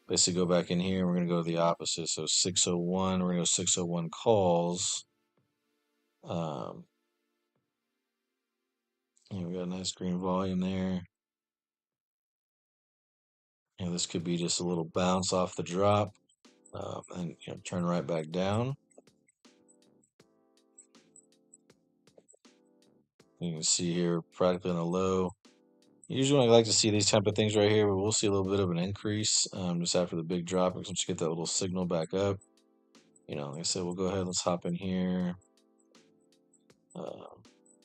basically go back in here. We're going to go to the opposite. So 601, we're going to go 601 calls. We got a nice green volume there. This could be just a little bounce off the drop and turn right back down. You can see here practically on a low. Usually I like to see these type of things right here, but we'll see a little bit of an increase just after the big drop. Once you get that little signal back up, like I said, we'll go ahead. Let's hop in here.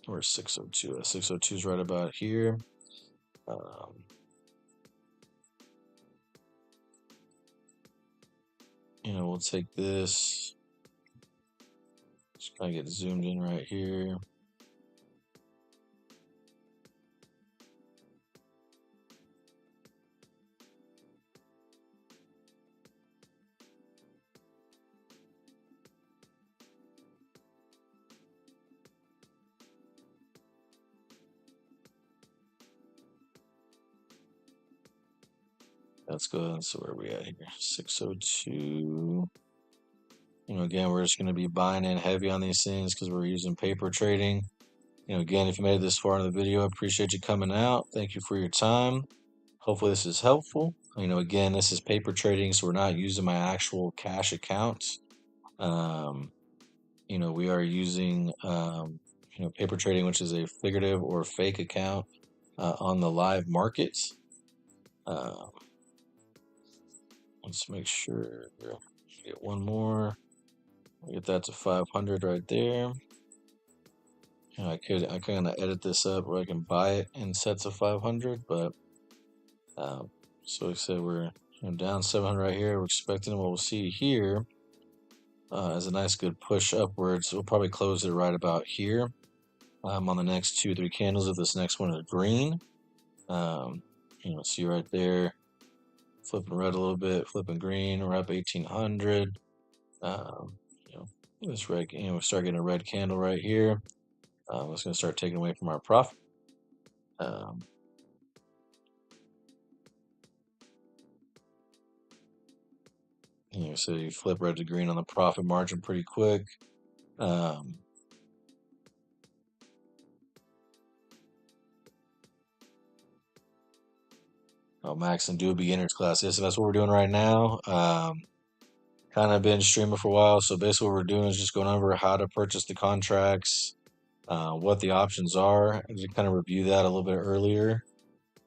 Where's 602? 602 is right about here. We'll take this. Just kind of get zoomed in right here. Let's go ahead. So where are we at here? 602. Again, we're just going to be buying in heavy on these things because we're using paper trading. Again, if you made it this far in the video, I appreciate you coming out. Thank you for your time. Hopefully this is helpful. Again, this is paper trading, so we're not using my actual cash account. We are using, paper trading, which is a figurative or fake account on the live market. Let's make sure get one more. Get that to 500 right there. I kind of edit this up where I can buy it in sets of 500, but so like I said, we're down 700 right here. We're expecting what we'll see here as a nice good push upwards. We'll probably close it right about here on the next 2-3 candles if this next one is green. See right there, flipping red a little bit, flipping green. We're up 1800. This red, we start getting a red candle right here. It's going to start taking away from our profit. So you flip red to green on the profit margin pretty quick. Max and do a beginner's class. Yes, so that's what we're doing right now. Kind of been streaming for a while. So basically what we're doing is just going over how to purchase the contracts, what the options are. I just kind of review that a little bit earlier.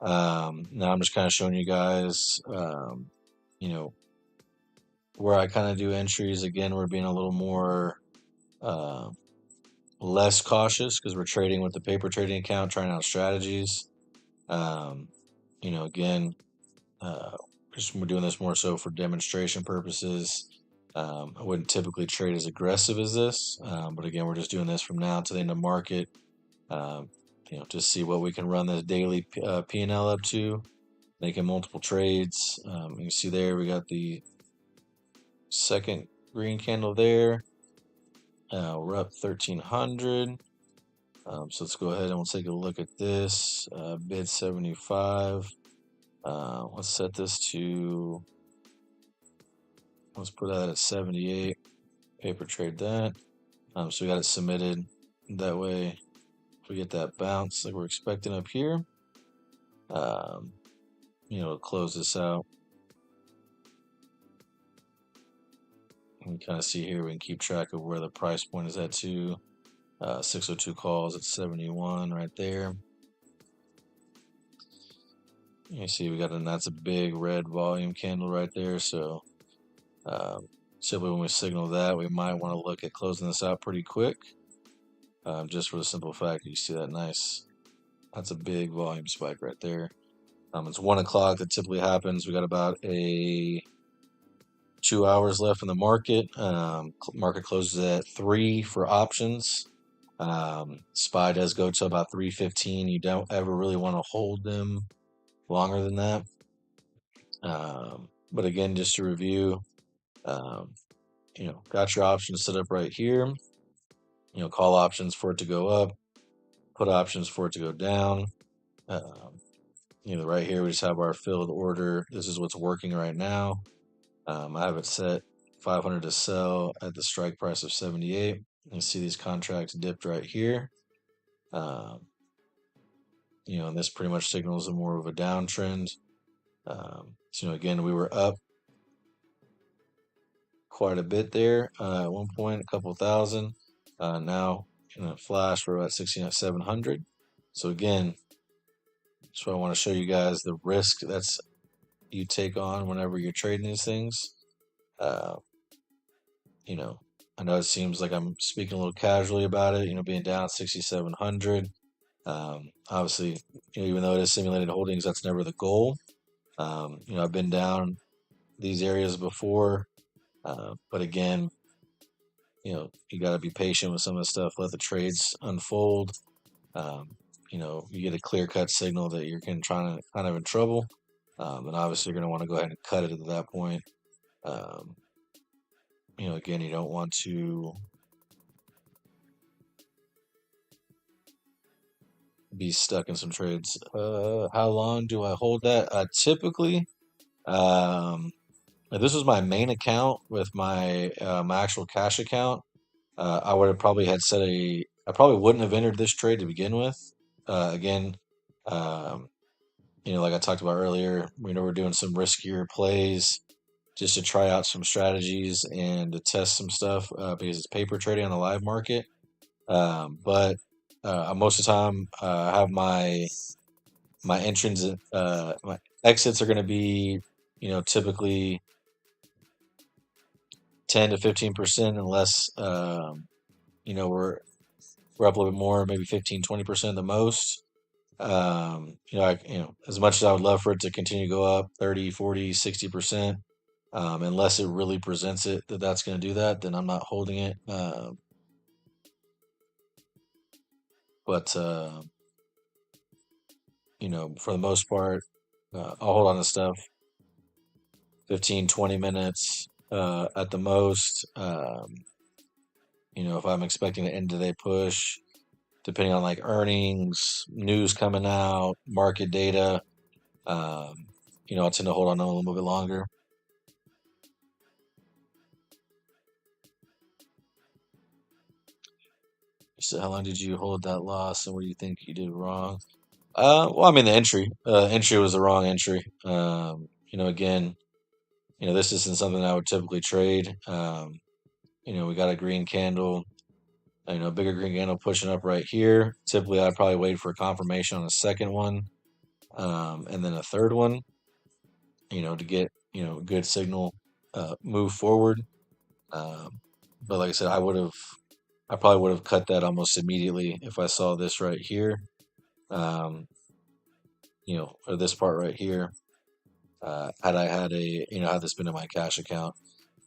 Now I'm just kind of showing you guys, where I kind of do entries. Again, we're being a little more less cautious because we're trading with the paper trading account, trying out strategies. Again, we're doing this more so for demonstration purposes. I wouldn't typically trade as aggressive as this, but again, we're just doing this from now to the end of market. To see what we can run this daily P&L up to. making multiple trades. You can see there we got the second green candle there. We're up 1,300. So let's go ahead and we'll take a look at this. Bid 75. Let's set this to, let's put that at 78. Paper trade that. So we got it submitted. That way, if we get that bounce like we're expecting up here, close this out. You can kind of see here, we can keep track of where the price point is at too. 602 calls at 71 right there. You see we got that's a big red volume candle right there. So simply when we signal that, we might want to look at closing this out pretty quick. Just for the simple fact that you see that that's a big volume spike right there. It's 1 o'clock that typically happens. We got about 2 hours left in the market. Market closes at 3 for options. SPY does go to about 3:15. You don't ever really want to hold them longer than that. But again, just to review, got your options set up right here. Call options for it to go up, put options for it to go down. Right here we just have our filled order. This is what's working right now. I have it set 500 to sell at the strike price of 78. You see these contracts dipped right here. And this pretty much signals more of a downtrend. Again, we were up quite a bit there at one point, a couple thousand. Now in a flash, we're about 16,700. So again, that's what I want to show you guys, the risk that's you take on whenever you're trading these things. I know it seems like I'm speaking a little casually about it, being down 6,700. Obviously, even though it is simulated holdings, that's never the goal. I've been down these areas before, but again, you got to be patient with some of the stuff. Let the trades unfold. You get a clear-cut signal that you're kind of in trouble, and obviously you're going to want to go ahead and cut it at that point. Again, you don't want to be stuck in some trades. How long do I hold that? Typically, if this was my main account with my actual cash account, I would have probably I probably wouldn't have entered this trade to begin with. Again, like I talked about earlier, we're doing some riskier plays just to try out some strategies and to test some stuff because it's paper trading on the live market. But most of the time, I have my entrance, my exits are going to be, typically 10 to 15%, unless we're up a little bit more, maybe 15-20% the most. As much as I would love for it to continue to go up 30, 40, 60%, unless it really presents it that's going to do that, then I'm not holding it. But for the most part, I'll hold on to stuff 15, 20 minutes at the most. If I'm expecting an end of day push, depending on like earnings, news coming out, market data, I'll tend to hold on a little bit longer. So how long did you hold that loss, and what do you think you did wrong? Well, I mean, the entry was the wrong entry. Again, this isn't something I would typically trade. We got a green candle, bigger green candle pushing up right here. Typically, I'd probably wait for a confirmation on a second one, and then a third one, to get, a good signal, move forward. But like I said, I probably would have cut that almost immediately if I saw this right here, or this part right here. Had I had had this been in my cash account,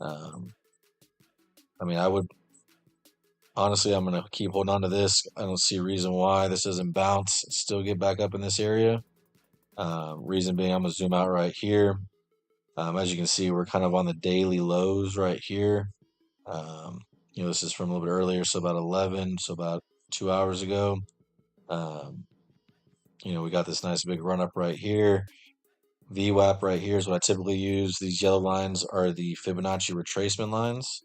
I would honestly, I'm gonna keep holding on to this. I don't see a reason why this doesn't bounce, still get back up in this area. Reason being, I'm gonna zoom out right here. As you can see, we're kind of on the daily lows right here. Um, this is from a little bit earlier, so about 11, so about 2 hours ago. Um, we got this nice big run up right here. VWAP right here is what I typically use. These yellow lines are the Fibonacci retracement lines.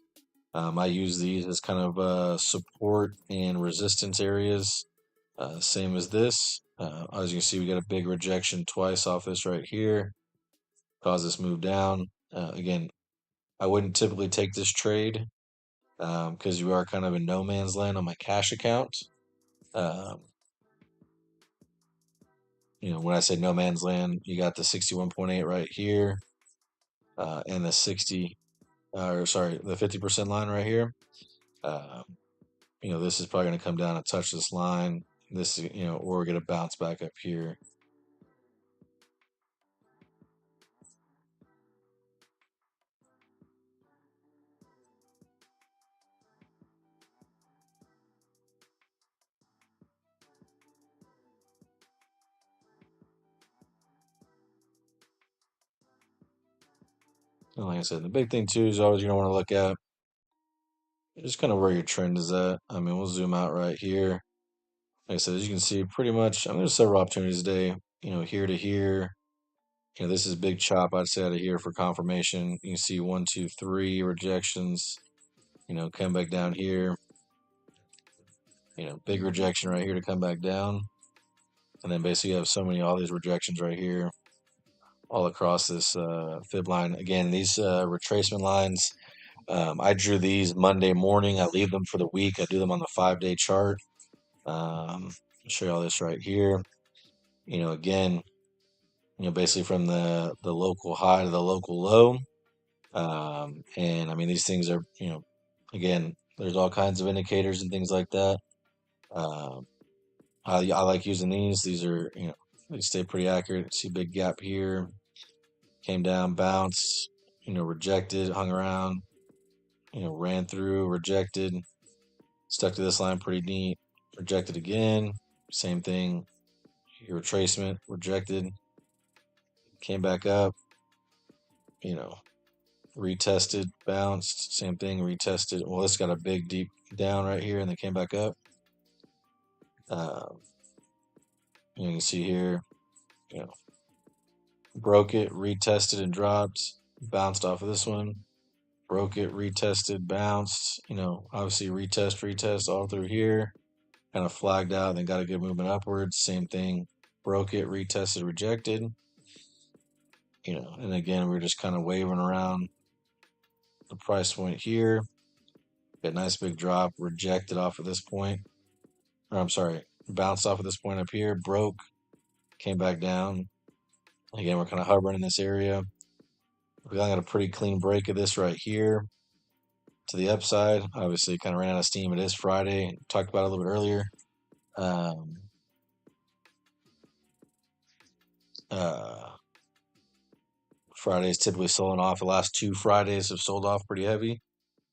I use these as kind of support and resistance areas, same as this. As you can see, we got a big rejection twice off this right here, cause this move down. Again, I wouldn't typically take this trade because you are kind of in no man's land on my cash account. Um, when I say no man's land, you got the 61.8 right here, and the 60, or sorry, the 50% line right here. Um, this is probably going to come down and touch this line. This, or we're going to bounce back up here. And like I said, the big thing too is always want to look at just kind of where your trend is at. I mean, we'll zoom out right here. Like I said, as you can see, pretty much, there's several opportunities today. Here to here. This is big chop. I'd say out of here for confirmation. You can see 1, 2, 3 rejections. Come back down here. Big rejection right here to come back down, and then basically you have all these rejections right here, all across this fib line. Again, these retracement lines. I drew these Monday morning. I leave them for the week. I do them on the 5-day chart. I'll show you all this right here. Again, basically from the local high to the local low. And I mean, these things are, again, there's all kinds of indicators and things like that. Um, I like using these. These are, they stay pretty accurate. See big gap here, came down, bounced, rejected, hung around, ran through, rejected, stuck to this line pretty neat, rejected again, same thing, your retracement, rejected, came back up, you know, retested, bounced, same thing, retested. Well, this got a big deep down right here and then came back up. Um, you can see here, broke it, retested and dropped, bounced off of this one, broke it, retested, bounced, obviously retest all through here, kind of flagged out, then got a good movement upwards. Same thing, broke it, retested, rejected, and again, we're just kind of waving around the price point here. Got a nice big drop, rejected off of this point, or I'm sorry, bounced off of this point up here, broke, came back down. Again, we're kind of hovering in this area. We got a pretty clean break of this right here to the upside. Obviously, kind of ran out of steam. It is Friday. Talked about it a little bit earlier. Um, uh, Fridays typically selling off. The last 2 Fridays have sold off pretty heavy.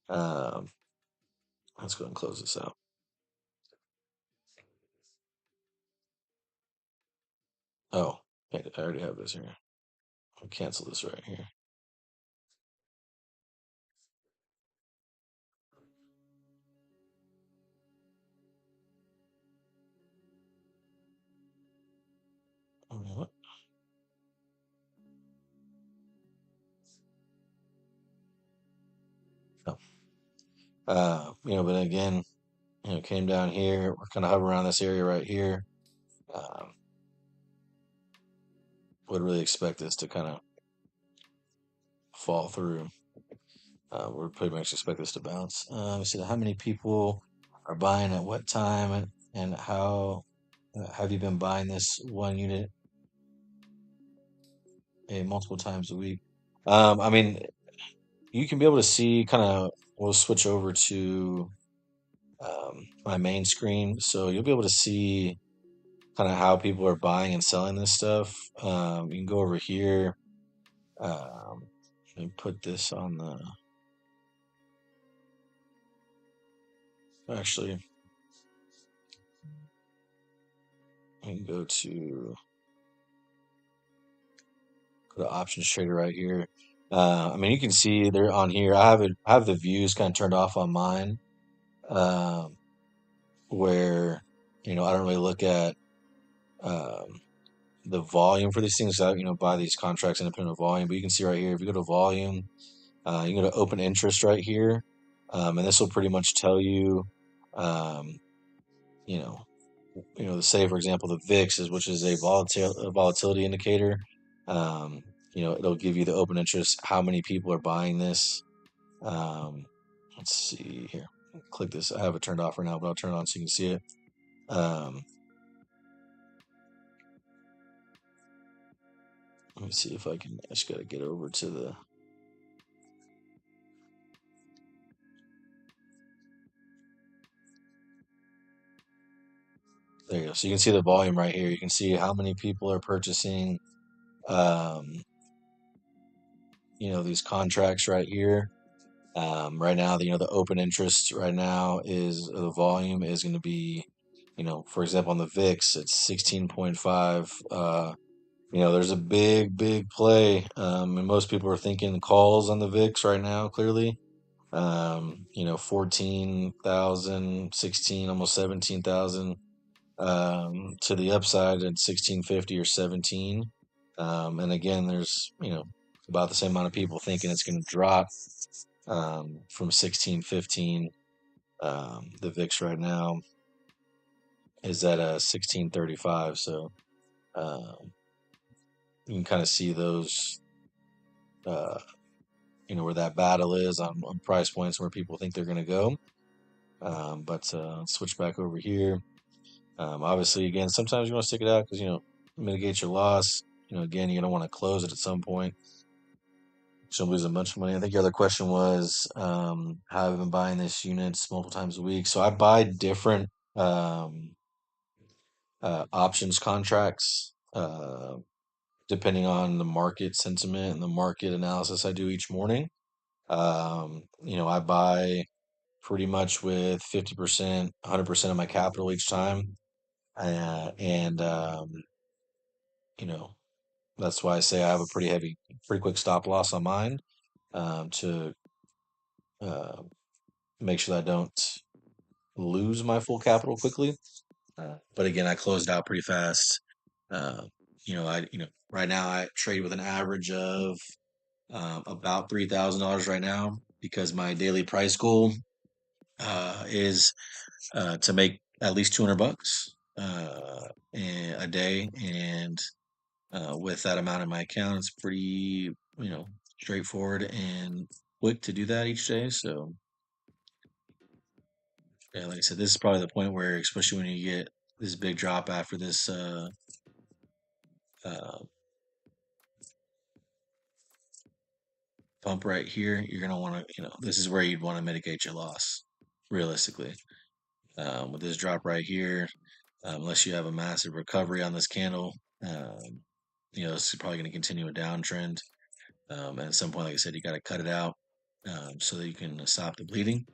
Um, let's go ahead and close this out. Oh, I already have this here. I'll cancel this right here. What? Oh. But again, came down here. We're kind of hovering around this area right here. Um, would really expect this to kind of fall through. We're pretty much expect this to bounce. Let's see how many people are buying at what time and how have you been buying this one unit multiple times a week? I mean, you can be able to see kind of. We'll switch over to my main screen, so you'll be able to see kind of how people are buying and selling this stuff. You can go over here and put this on the. Actually, I can go to put an options trader right here. I mean, you can see they're on here. I have the views kind of turned off on mine, um, where I don't really look at um, the volume for these things. Buy these contracts independent of volume. But you can see right here, if you go to volume, you can go to open interest right here, and this will pretty much tell you, um, you know, say for example the VIX which is a volatility indicator. Um, it'll give you the open interest, how many people are buying this. Um, let's see here. Click this. I have it turned off right now, but I'll turn it on so you can see it. Um, let me see if I can. I just got to get over to the. There you go. So you can see the volume right here. You can see how many people are purchasing, um, these contracts right here. Right now, the open interest right now is the volume is going to be, for example, on the VIX, it's 16.5. There's a big play, and most people are thinking calls on the VIX right now, clearly. 14,000, 16, almost 17,000 to the upside at 1650 or 17. And again, there's, about the same amount of people thinking it's going to drop from 1615. The VIX right now is at 1635. So um, you can kind of see those, uh, where that battle is on price points where people think they're going to go. But let's switch back over here. Obviously, again, sometimes you want to stick it out because, mitigate your loss. Again, you're going to want to close it at some point. So I'm losing a bunch of money. I think your other question was how I've been buying this units multiple times a week. So I buy different um, options contracts depending on the market sentiment and the market analysis I do each morning. I buy pretty much with 50%, 100% of my capital each time. And, you know, that's why I say I have a pretty quick stop loss on mine to uh, make sure that I don't lose my full capital quickly. But again, I closed out pretty fast. Uh, right now I trade with an average of about $3,000 right now because my daily price goal is to make at least 200 bucks a day, and with that amount in my account, it's pretty straightforward and quick to do that each day. So yeah, like I said, this is probably the point where, especially when you get this big drop after this uh, pump right here, you're gonna want to, this is where you'd want to mitigate your loss realistically. With this drop right here, unless you have a massive recovery on this candle, this is probably going to continue a downtrend. And at some point, like I said, you got to cut it out so that you can stop the bleeding.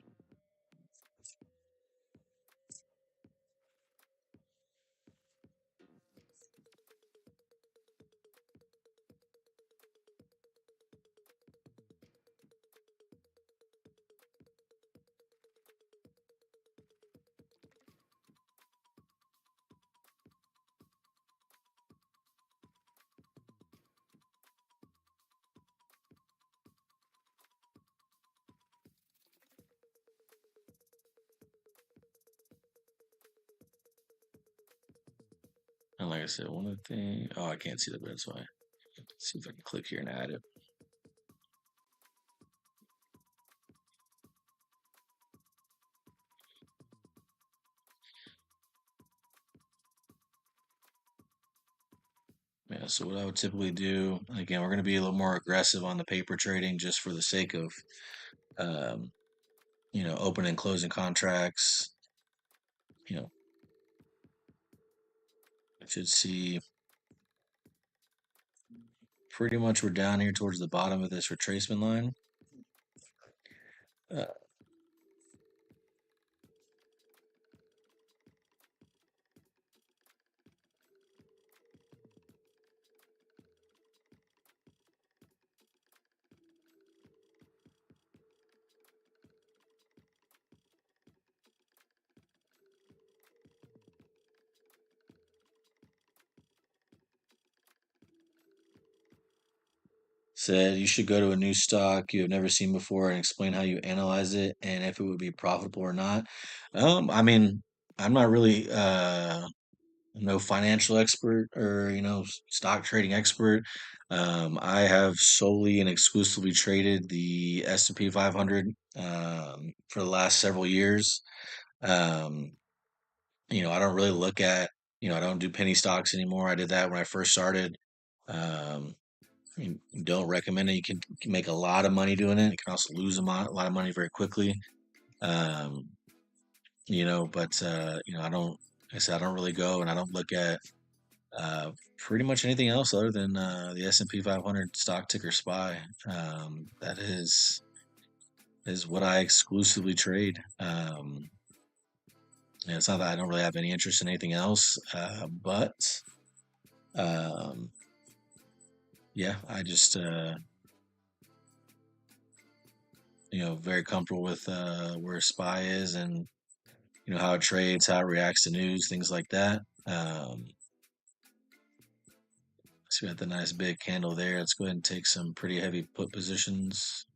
And like I said, one of the things, oh, I can't see the bid, so see if I can click here and add it. Yeah, so what I would typically do, again, we're going to be a little more aggressive on the paper trading just for the sake of, um, open and closing contracts. I should see pretty much we're down here towards the bottom of this retracement line. Uh, said you should go to a new stock you have never seen before and explain how you analyze it and if it would be profitable or not. I mean, I'm not really no financial expert or stock trading expert. I have solely and exclusively traded the S&P 500 for the last several years. Um, I don't really look at, I don't do penny stocks anymore. I did that when I first started. Um, I mean, don't recommend it. You can make a lot of money doing it. You can also lose a lot of money very quickly. Um, but I don't, like I said, I don't really go and I don't look at pretty much anything else other than the S&P 500 stock ticker SPY. That is what I exclusively trade. And it's not that I don't really have any interest in anything else, but um, yeah, I just very comfortable with where SPY is and how it trades, how it reacts to news, things like that. So we got the nice big candle there. Let's go ahead and take some pretty heavy put positions.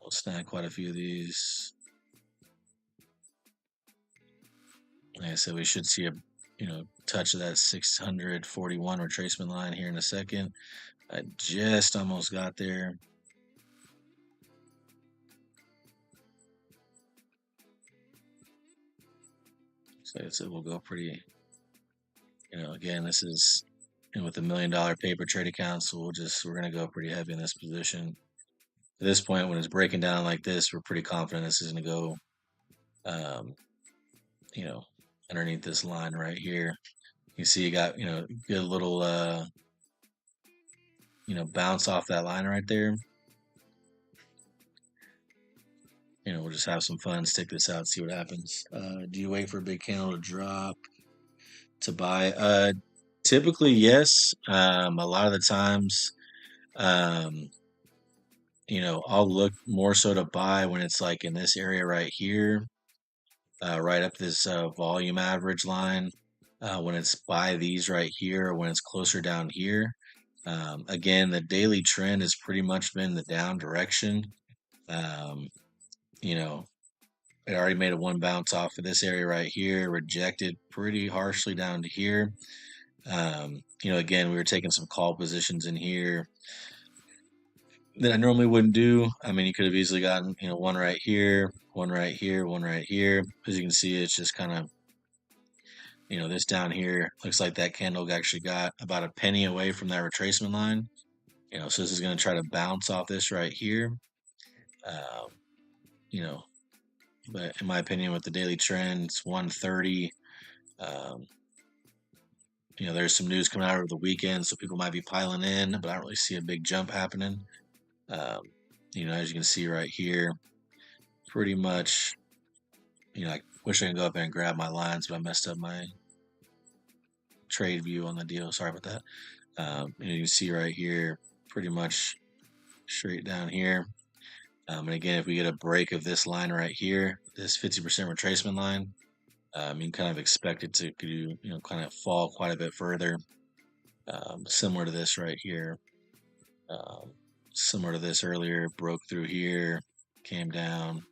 We'll snag quite a few of these. Like I said, we should see a touch of that 641 retracement line here in a second. I just almost got there. So like I said, we'll go pretty. Again, this is with $1 million paper trade account, so we're gonna go pretty heavy in this position. At this point, when it's breaking down like this, we're pretty confident this is gonna go, um, you know, underneath this line right here. You see, you got good little bounce off that line right there. We'll just have some fun, stick this out, see what happens. Do you wait for a big candle to drop to buy? Typically, yes. A lot of the times, um, I'll look more so to buy when it's like in this area right here, right up this volume average line. When it's by these right here, or when it's closer down here. Again, the daily trend has pretty much been the down direction. Um, you know, it already made a one bounce off of this area right here, rejected pretty harshly down to here. Again, we were taking some call positions in here that I normally wouldn't do. I mean, you could have easily gotten, one right here, one right here, one right here. As you can see, it's just kind of, this down here looks like that candle actually got about a penny away from that retracement line. So this is going to try to bounce off this right here. Um, you know, but in my opinion, with the daily trend, it's 130. Um, there's some news coming out over the weekend, so people might be piling in, but I don't really see a big jump happening. Um, as you can see right here, pretty much, I wish I could go up and grab my lines, but I messed up my trade view on the deal. Sorry about that. You can see right here, pretty much straight down here. And again, if we get a break of this line right here, this 50% retracement line, you can kind of expect it to do, kind of fall quite a bit further, similar to this right here. Similar to this earlier, broke through here, came down.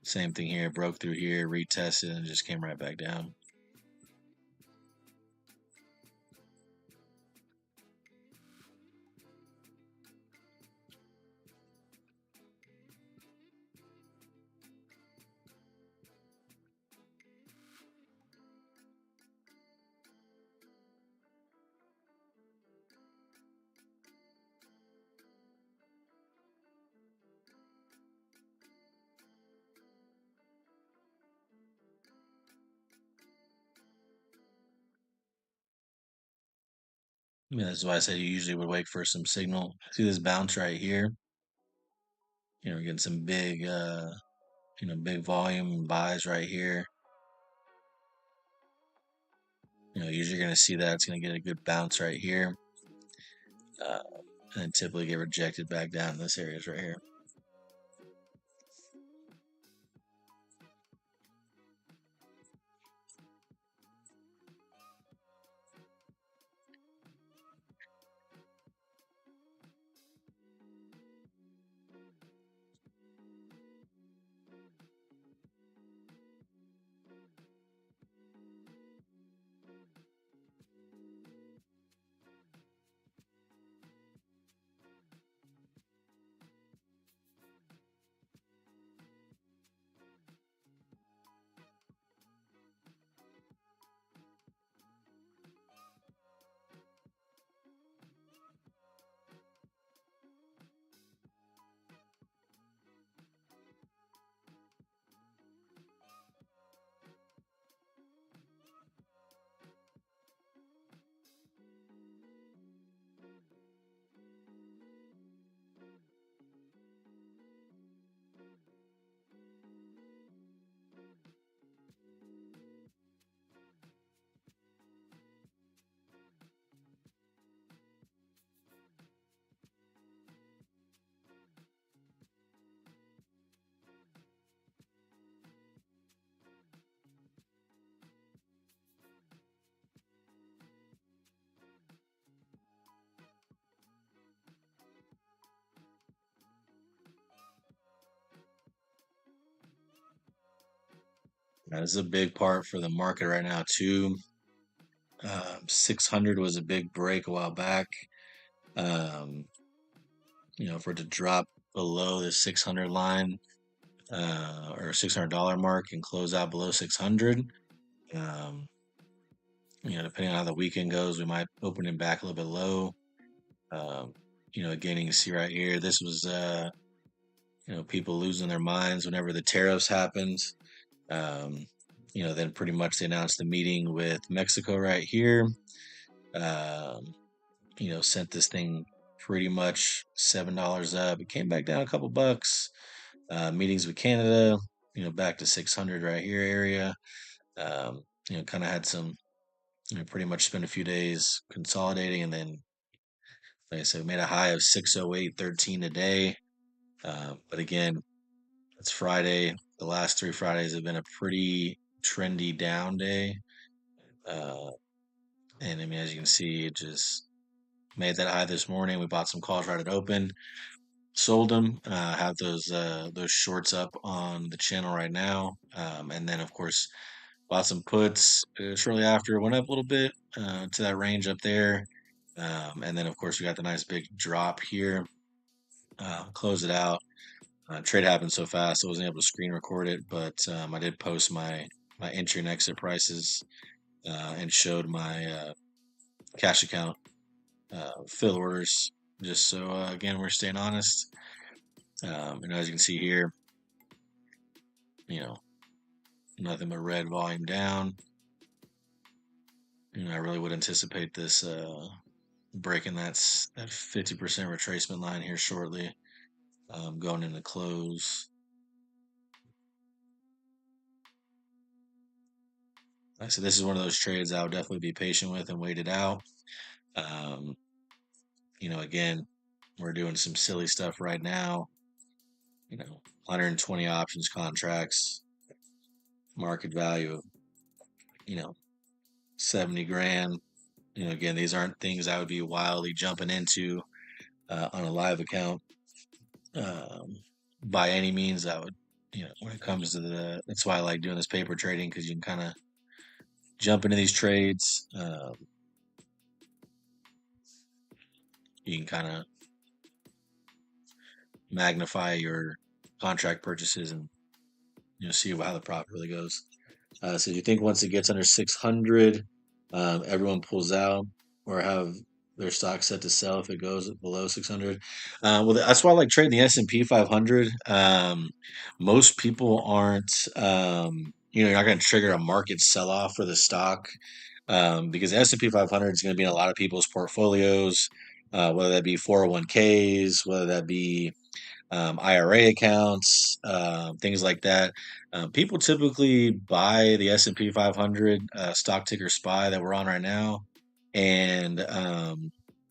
Same thing here, broke through here, retested, and just came right back down. I mean, that's why I said you usually would wait for some signal. See this bounce right here? We're getting some big, big volume buys right here. Usually you're going to see that it's going to get a good bounce right here, uh, and then typically get rejected back down in this areas right here. That is a big part for the market right now too. 600 was a big break a while back. Um, for it to drop below the 600 line or $600 mark and close out below 600. Um, depending on how the weekend goes, we might open it back a little bit low. Um, again, you can see right here, this was, people losing their minds whenever the tariffs happened. Um, then pretty much they announced the meeting with Mexico right here. Um, sent this thing pretty much $7 up. It came back down a couple bucks. Meetings with Canada, back to 600 right here area. Kind of had some, pretty much spent a few days consolidating, and then, like I said, we made a high of 608.13 today. But again, it's Friday. The last 3 Fridays have been a pretty trendy down day. Uh, and I mean, as you can see, it just made that high this morning. We bought some calls right at open, sold them. Have those shorts up on the channel right now, and then of course bought some puts shortly after. Went up a little bit to that range up there, and then of course we got the nice big drop here. Close it out. Trade happened so fast I wasn't able to screen record it, but I did post my entry and exit prices and showed my cash account fill orders, just so again we're staying honest. And as you can see here, you know, nothing but red volume down. I really would anticipate this breaking that 50% retracement line here shortly, going into close. Like I said, this is one of those trades I would definitely be patient with and wait it out. Um, again, we're doing some silly stuff right now. 120 options contracts, market value of, 70 grand. Again, these aren't things I would be wildly jumping into on a live account by any means. I would, when it comes to that's why I like doing this paper trading, because you can kind of jump into these trades. You can kind of magnify your contract purchases and see how the profit really goes. So you think once it gets under 600, everyone pulls out or have their stock set to sell if it goes below 600. Well, that's why I like trading the S&P 500. Most people aren't, you're not going to trigger a market sell-off for the stock because the S&P 500 is going to be in a lot of people's portfolios, whether that be 401ks, whether that be IRA accounts, things like that. People typically buy the S&P 500 stock ticker SPY that we're on right now, and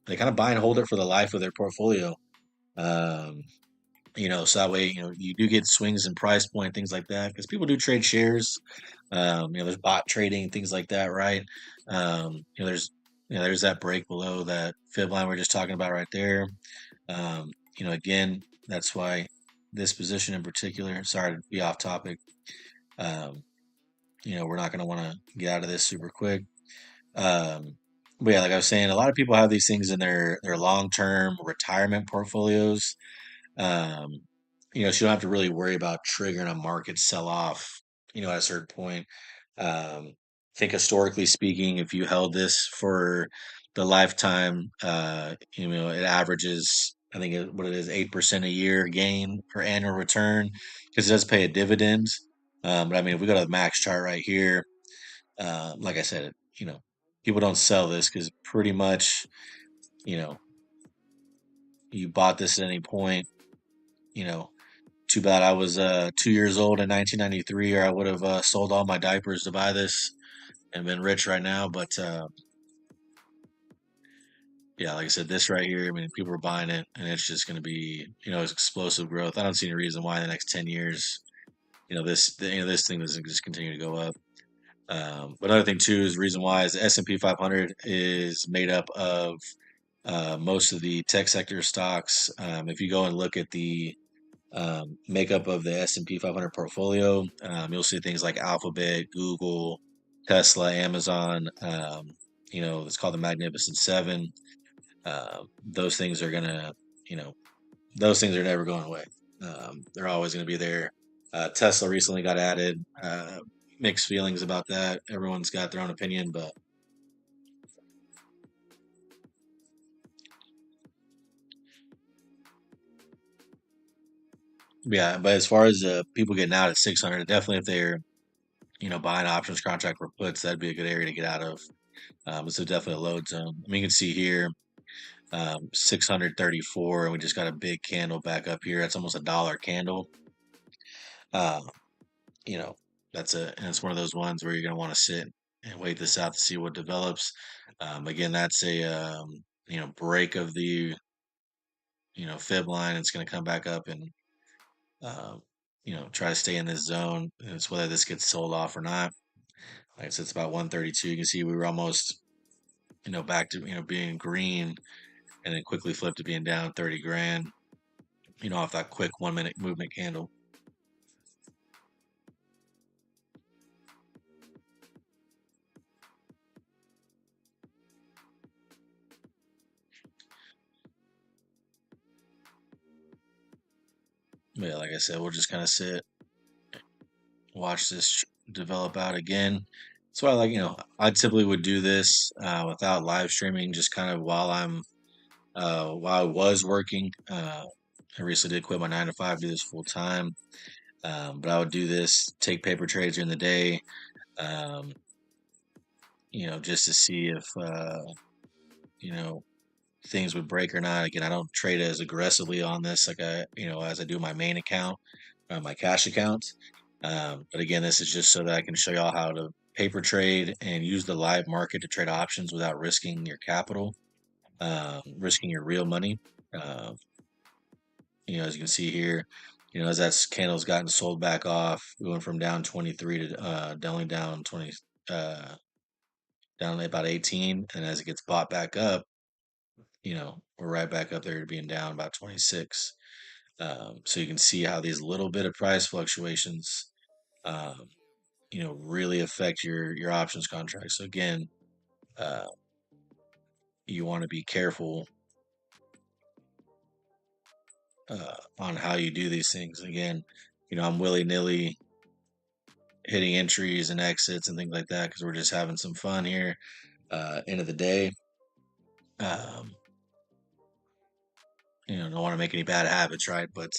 they kind of buy and hold it for the life of their portfolio. Um, so that way, you do get swings in price point, things like that, because people do trade shares. There's bot trading, things like that, right? There's that break below that fib line we are just talking about right there. Again, that's why this position in particular, sorry to be off topic, we're not going to want to get out of this super quick. But yeah, like I was saying, a lot of people have these things in their long-term retirement portfolios. So you don't have to really worry about triggering a market sell-off, at a certain point. I think historically speaking, if you held this for the lifetime, it averages, I think what it is, 8% a year gain for annual return, because it does pay a dividend. But I mean, if we go to the max chart right here, like I said, people don't sell this because pretty much, you know, you bought this at any point, you know, too bad I was 2 years old in 1993, or I would have sold all my diapers to buy this and been rich right now. But yeah, like I said, this right here, I mean, people are buying it, and it's just going to be, it's explosive growth. I don't see any reason why in the next 10 years, this thing doesn't just continue to go up. But another thing too is the reason why is the S&P 500 is made up of most of the tech sector stocks. If you go and look at the makeup of the S&P 500 portfolio. You'll see things like Alphabet, Google, Tesla, Amazon. It's called the Magnificent Seven. Those things are gonna, you know, those things are never going away. They're always going to be there. Tesla recently got added. Mixed feelings about that. Everyone's got their own opinion, but yeah. But as far as people getting out at 600, definitely if they're buying options contract for puts, that'd be a good area to get out of. It's definitely a load zone. I mean, you can see here 634, and we just got a big candle back up here. That's almost a dollar candle. Uh, you know, and it's one of those ones where you're going to want to sit and wait this out to see what develops. Again, that's a break of the fib line. It's going to come back up and uh, try to stay in this zone. And it's whether this gets sold off or not. Like I said, it's about 132. You can see we were almost back to being green, and then quickly flipped to being down 30 grand. Off that quick 1 minute movement candle. But yeah, like I said, we'll just kind of sit, watch this develop out again. So I I typically would do this without live streaming, just kind of while I was working. I recently did quit my 9 to 5, do this full time. But I would do this, take paper trades during the day, um, just to see if you know things would break or not. Again, I don't trade as aggressively on this like as I do my main account, my cash account. But again, this is just so that I can show y'all how to paper trade and use the live market to trade options without risking your capital, risking your real money. Uh, as you can see here, as that candle's gotten sold back off, we went from down 23 to only down 20, uh, down to about 18, and as it gets bought back up, we're right back up there to being down about 26. So you can see how these little bit of price fluctuations, um, really affect your options contract. So again, uh, you want to be careful on how you do these things. Again, I'm willy nilly hitting entries and exits and things like that because we're just having some fun here. End of the day, um, don't want to make any bad habits, right? But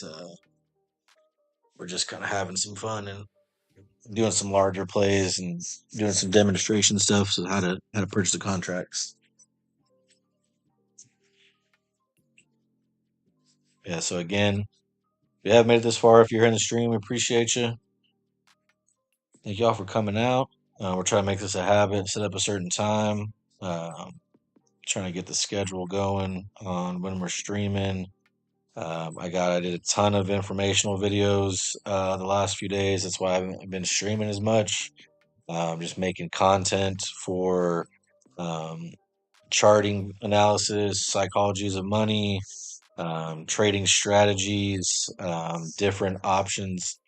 we're just kind of having some fun and doing some larger plays and doing some demonstration stuff. So how to purchase the contracts. Yeah. So again, if you have made it this far, if you're here in the stream, we appreciate you. Thank y'all for coming out. We're trying to make this a habit. Set up a certain time. Trying to get the schedule going on when we're streaming. I did a ton of informational videos the last few days. That's why I haven't been streaming as much. Just making content for um, charting analysis, psychologies of money, trading strategies, different options,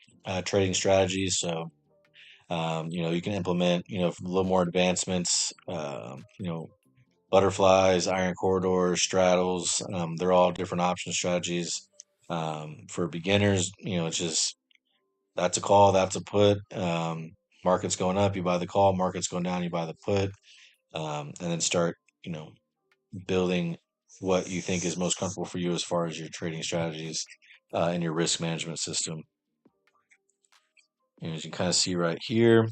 trading strategies. So, you can implement, a little more advancements, butterflies, iron corridors, straddles. They're all different option strategies. For beginners, it's just that's a call, that's a put. Market's going up, you buy the call. Market's going down, you buy the put. And then start, building what you think is most comfortable for you as far as your trading strategies and your risk management system. As you can kind of see right here,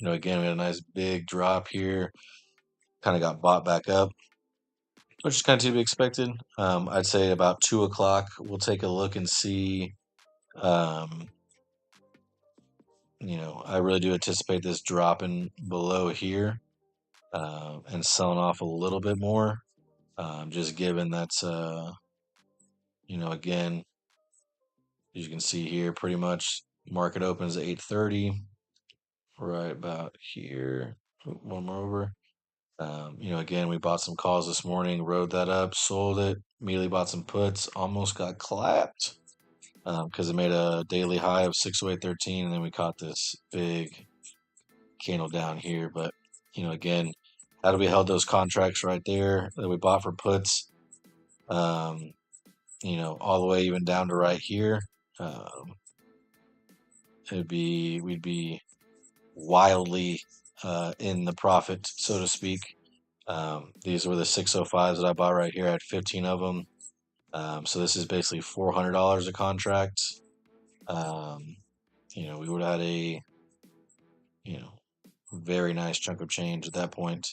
again, we had a nice big drop here, kind of got bought back up, which is kind of to be expected. I'd say about 2 o'clock, we'll take a look and see. Um, I really do anticipate this dropping below here and selling off a little bit more. Just given that's, again, as you can see here, pretty much market opens at 8:30, right about here. One more over. Again, we bought some calls this morning, rode that up, sold it, immediately bought some puts, almost got clapped. because it made a daily high of 608.13, and then we caught this big candle down here. But again, had we held those contracts right there that we bought for puts, um, all the way even down to right here, um, we'd be wildly in the profit, so to speak. These were the 605s that I bought right here. I had 15 of them. So this is basically $400 a contract. Um, we would have had a, you know, very nice chunk of change at that point.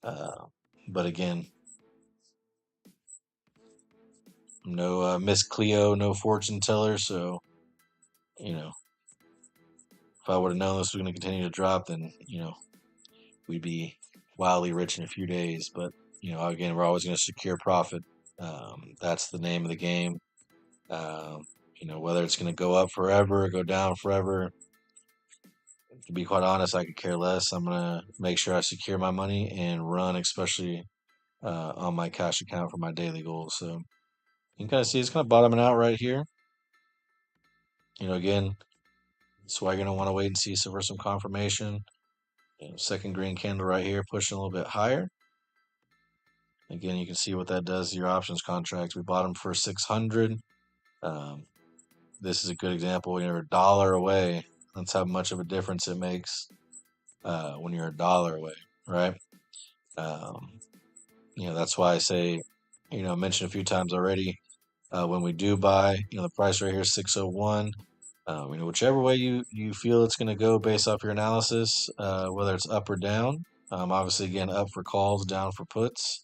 Uh, but again, no Miss Cleo, no fortune teller. So, you know, if I would have known this was going to continue to drop, then, we'd be wildly rich in a few days. But, again, we're always going to secure profit. That's the name of the game. Um, whether it's going to go up forever or go down forever, to be quite honest, I could care less. I'm going to make sure I secure my money and run, especially on my cash account for my daily goals. So you can kind of see it's kind of bottoming out right here. Again, that's why you're going to want to wait and see for some confirmation. Second green candle right here, pushing a little bit higher. Again, you can see what that does to your options contracts. We bought them for 600. Um, this is a good example. You're a dollar away. That's how much of a difference it makes when you're a dollar away, right? Um, that's why I say, I mentioned a few times already, when we do buy, the price right here is 601. Whichever way you feel it's going to go based off your analysis, whether it's up or down. Obviously, again, up for calls, down for puts.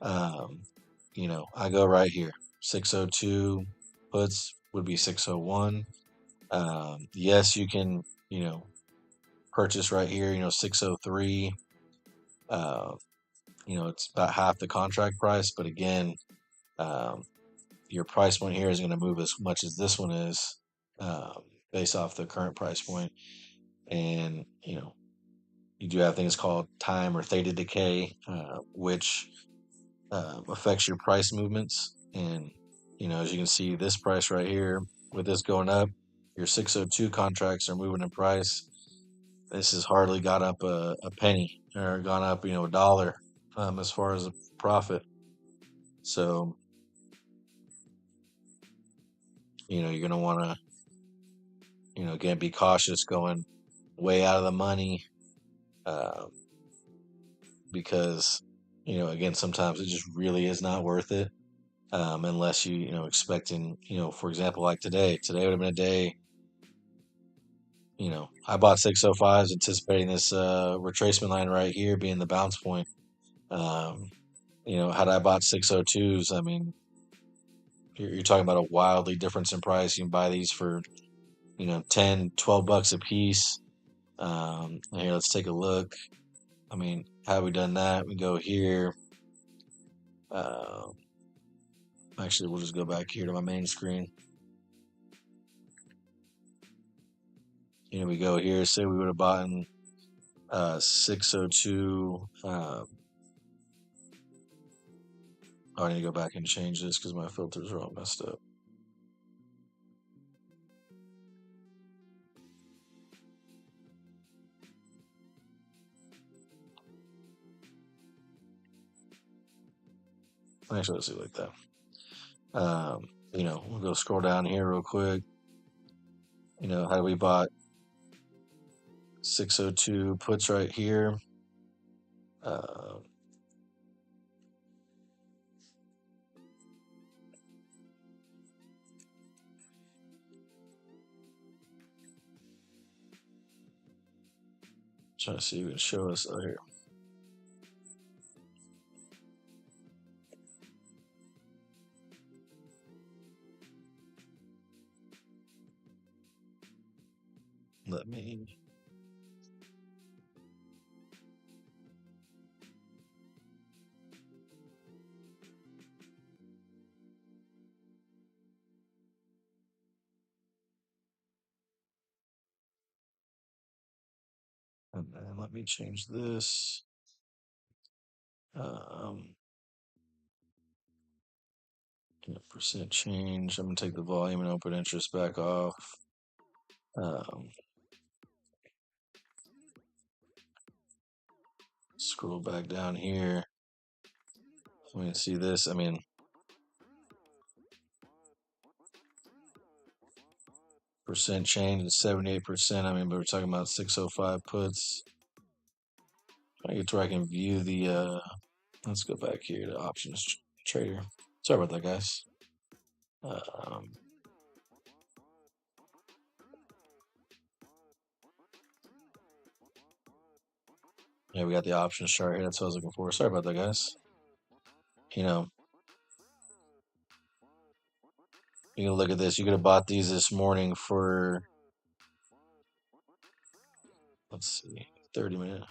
Um, I go right here. 602 puts would be 601. Yes, you can, purchase right here, 603. Uh, it's about half the contract price, but again, um, your price point here is going to move as much as this one is, um, based off the current price point. And, you do have things called time or theta decay, which affects your price movements. And, as you can see, this price right here, with this going up, your 602 contracts are moving in price. This has hardly got up a penny or gone up, a dollar, as far as a profit. So, you're going to want to, again, be cautious going way out of the money, uh, because, again, sometimes it just really is not worth it, unless expecting, for example, like today. Today would have been a day, I bought 605s anticipating this retracement line right here being the bounce point. Um, had I bought 602s, I mean, you're talking about a wildly difference in price. You can buy these for, 10, 12 bucks a piece. Here, let's take a look. I mean, had we done that, we go here. Uh, Actually, we'll just go back here to my main screen. We go here. Say we would have bought 602. I need to go back and change this because my filters are all messed up. Actually, let's do it like that. We'll go scroll down here real quick. How we bought 602 puts right here. Uh, Trying to see if you can show us here. Let me. And then let me change this. Um, Percent change. I'm gonna take the volume and open interest back off. Scroll back down here. I mean, see this. I mean, percent change is 78%. I mean, but we're talking about 605 puts. I get to where I can view the. Let's go back here to options trader. Sorry about that, guys. Yeah, we got the options chart here. That's what I was looking for. Sorry about that, guys. You know, you can look at this. You could have bought these this morning for, let's see, 30 minutes.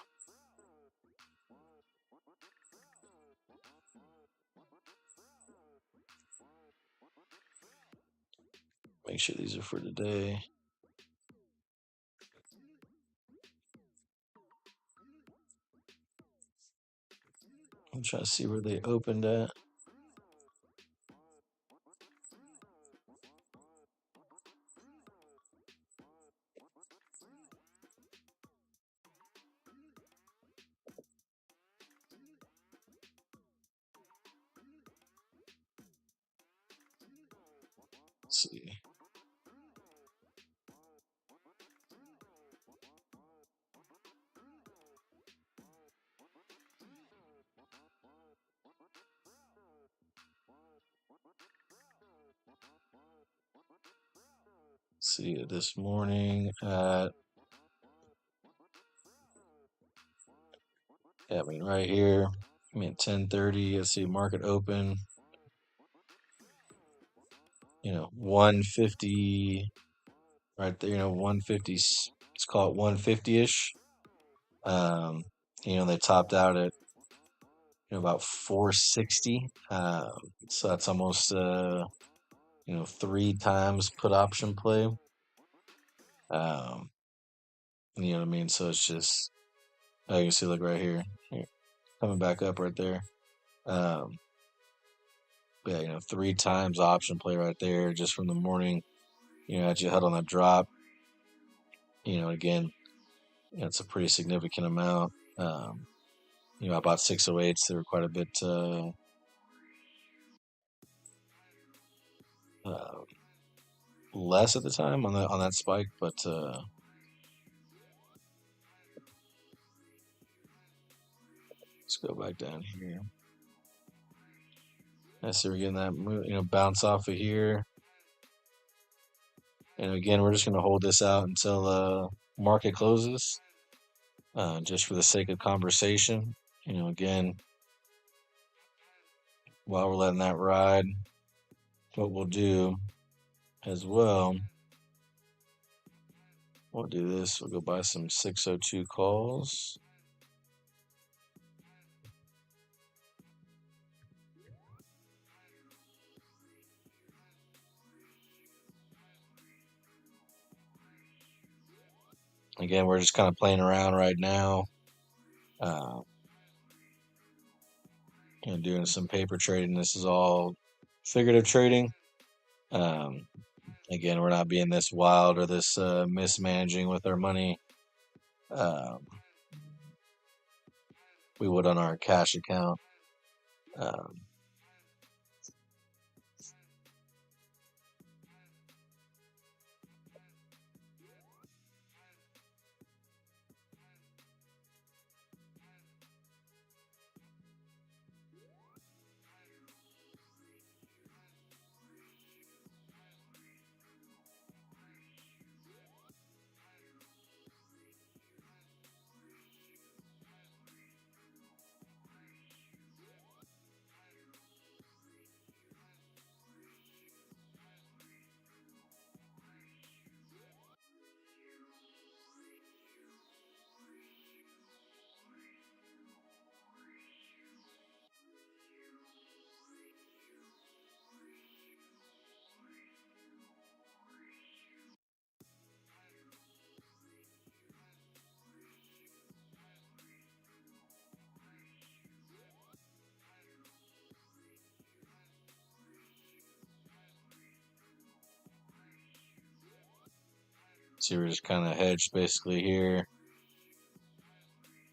Make sure these are for today. I'm trying to see where they opened at. Let's see. See it this morning at, yeah, I mean, right here. I mean, 10:30. Let's see, market open. 150 right there. 150. Let's call it 150-ish. They topped out at about 460. So that's almost 3 times put option play. You know what I mean? So it's just, you can see, look right here, coming back up right there. Yeah, 3 times option play right there just from the morning. As you held on that drop. Again, it's a pretty significant amount. I bought 608s. They were quite a bit less at the time on that spike, but let's go back down here. I see we're getting that bounce off of here. And again, we're just going to hold this out until market closes, just for the sake of conversation. Again, while we're letting that ride, what we'll do as well, we'll do this. We'll go buy some 602 calls. Again, we're just kind of playing around right now. Doing some paper trading. This is all figurative trading. Again, we're not being this wild or this mismanaging with our money. We would on our cash account. See, we're just kind of hedged basically here.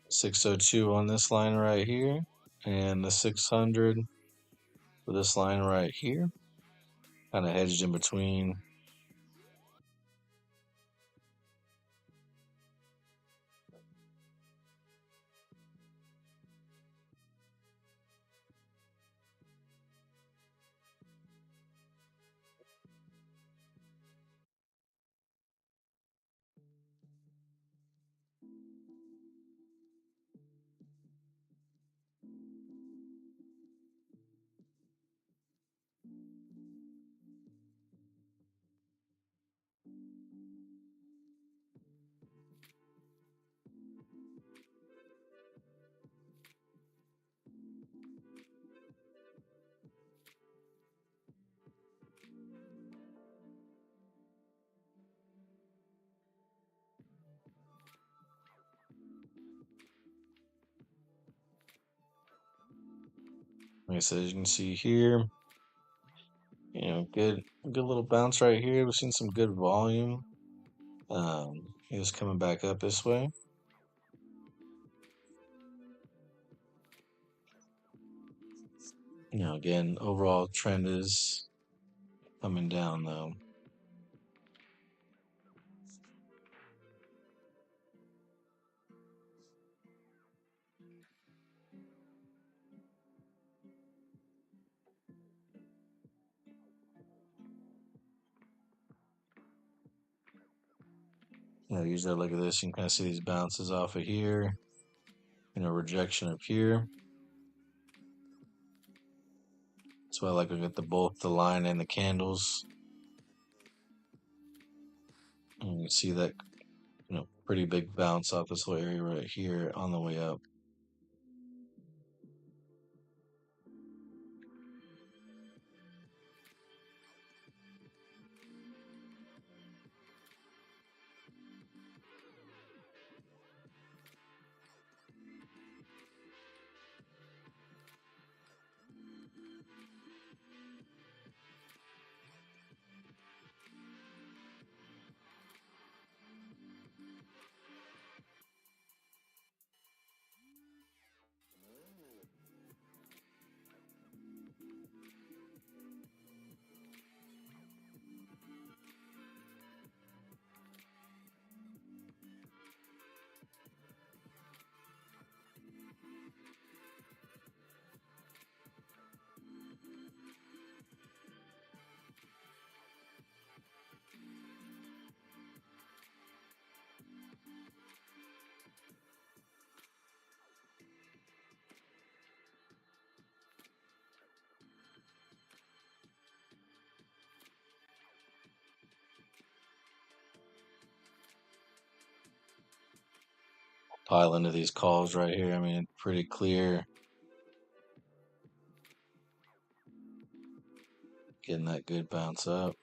602 on this line right here, and the 600 for this line right here. Kind of hedged in between. Like I said, as you can see here, good little bounce right here. We've seen some good volume. He was coming back up this way. Again, overall trend is coming down though. Usually I look at this, you can kind of see these bounces off of here, rejection up here. That's why I like to get both the line and the candles. And you can see that, pretty big bounce off this little area right here on the way up. Pile into these calls right here. I mean, pretty clear. Getting that good bounce up.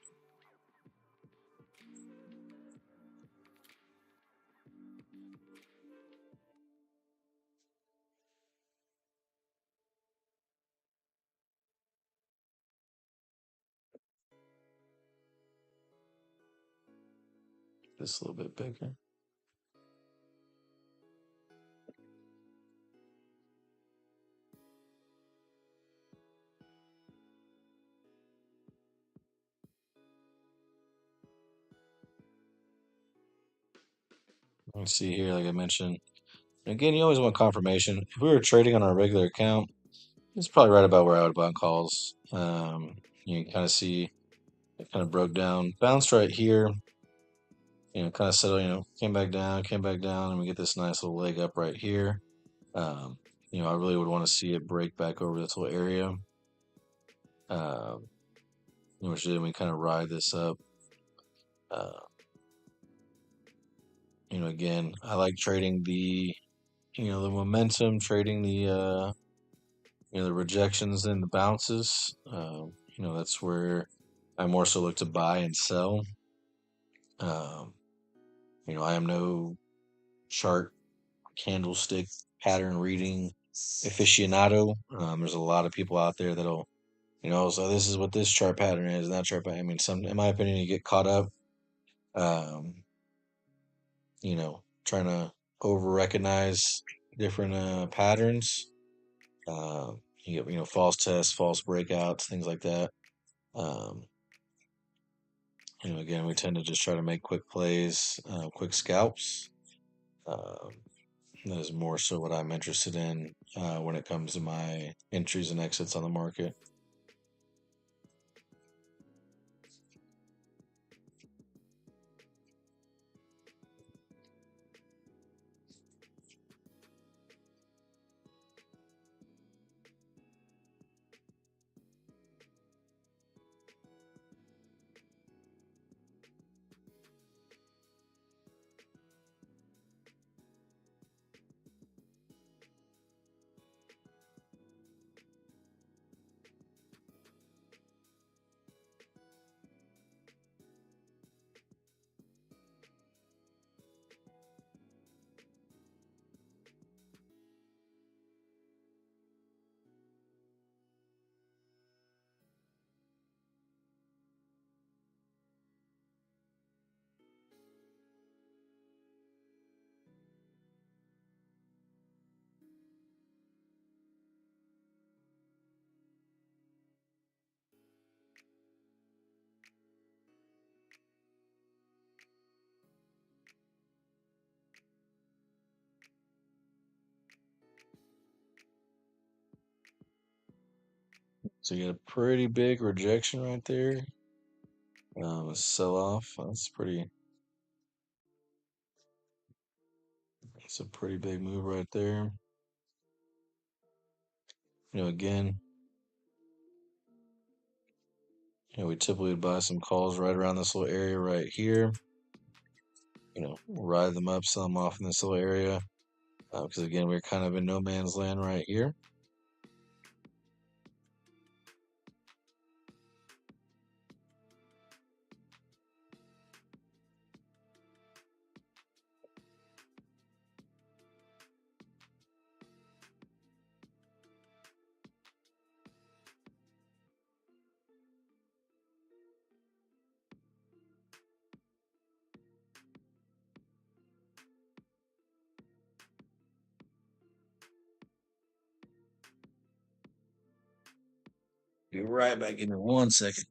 This a little bit bigger. You can see here, like I mentioned. Again, you always want confirmation. If we were trading on our regular account, it's probably right about where I would buy calls. You can kind of see it kind of broke down, bounced right here, kind of settled, came back down, and we get this nice little leg up right here. I really would want to see it break back over this little area. Which then we kind of ride this up. Again, I like trading the momentum, trading the rejections and the bounces. That's where I more so look to buy and sell. Um, I am no chart candlestick pattern reading aficionado. There's a lot of people out there that'll, so this is what this chart pattern is, and that chart pattern. I mean, in my opinion, you get caught up. Um, trying to over recognize different patterns. Uh, you get, false tests, false breakouts, things like that. Um, again, we tend to just try to make quick plays, quick scalps. Um, that is more so what I'm interested in when it comes to my entries and exits on the market. So you get a pretty big rejection right there. A sell off. That's a pretty big move right there. Again, we typically would buy some calls right around this little area right here. We'll ride them up, sell them off in this little area. Because again, we're kind of in no man's land right here. Be right back. Give me 1 second.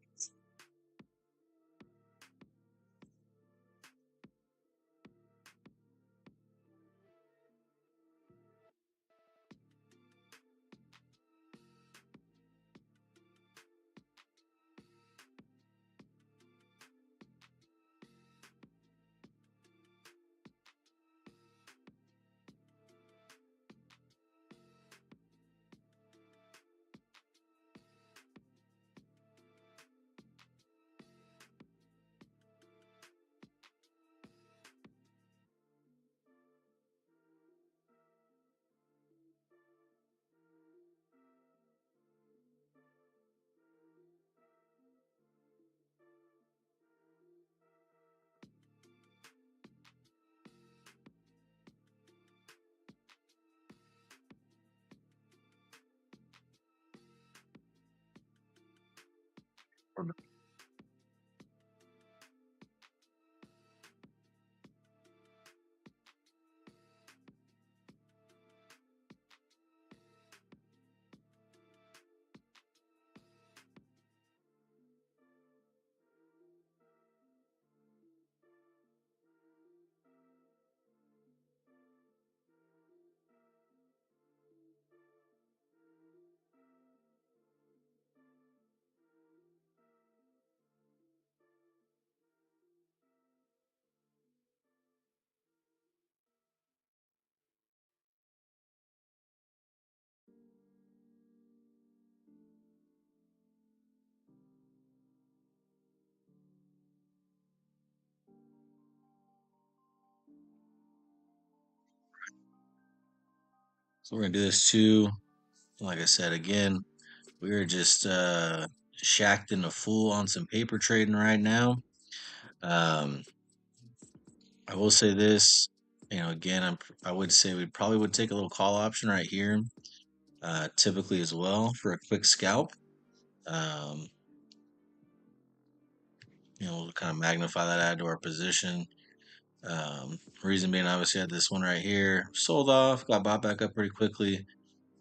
So we're gonna do this too. Like I said again, we're just shacked in a fool on some paper trading right now. Um, I will say this, again, I would say we probably would take a little call option right here, typically as well for a quick scalp. Um, we'll kind of magnify that, add to our position. Reason being, obviously, I had this one right here, sold off, got bought back up pretty quickly.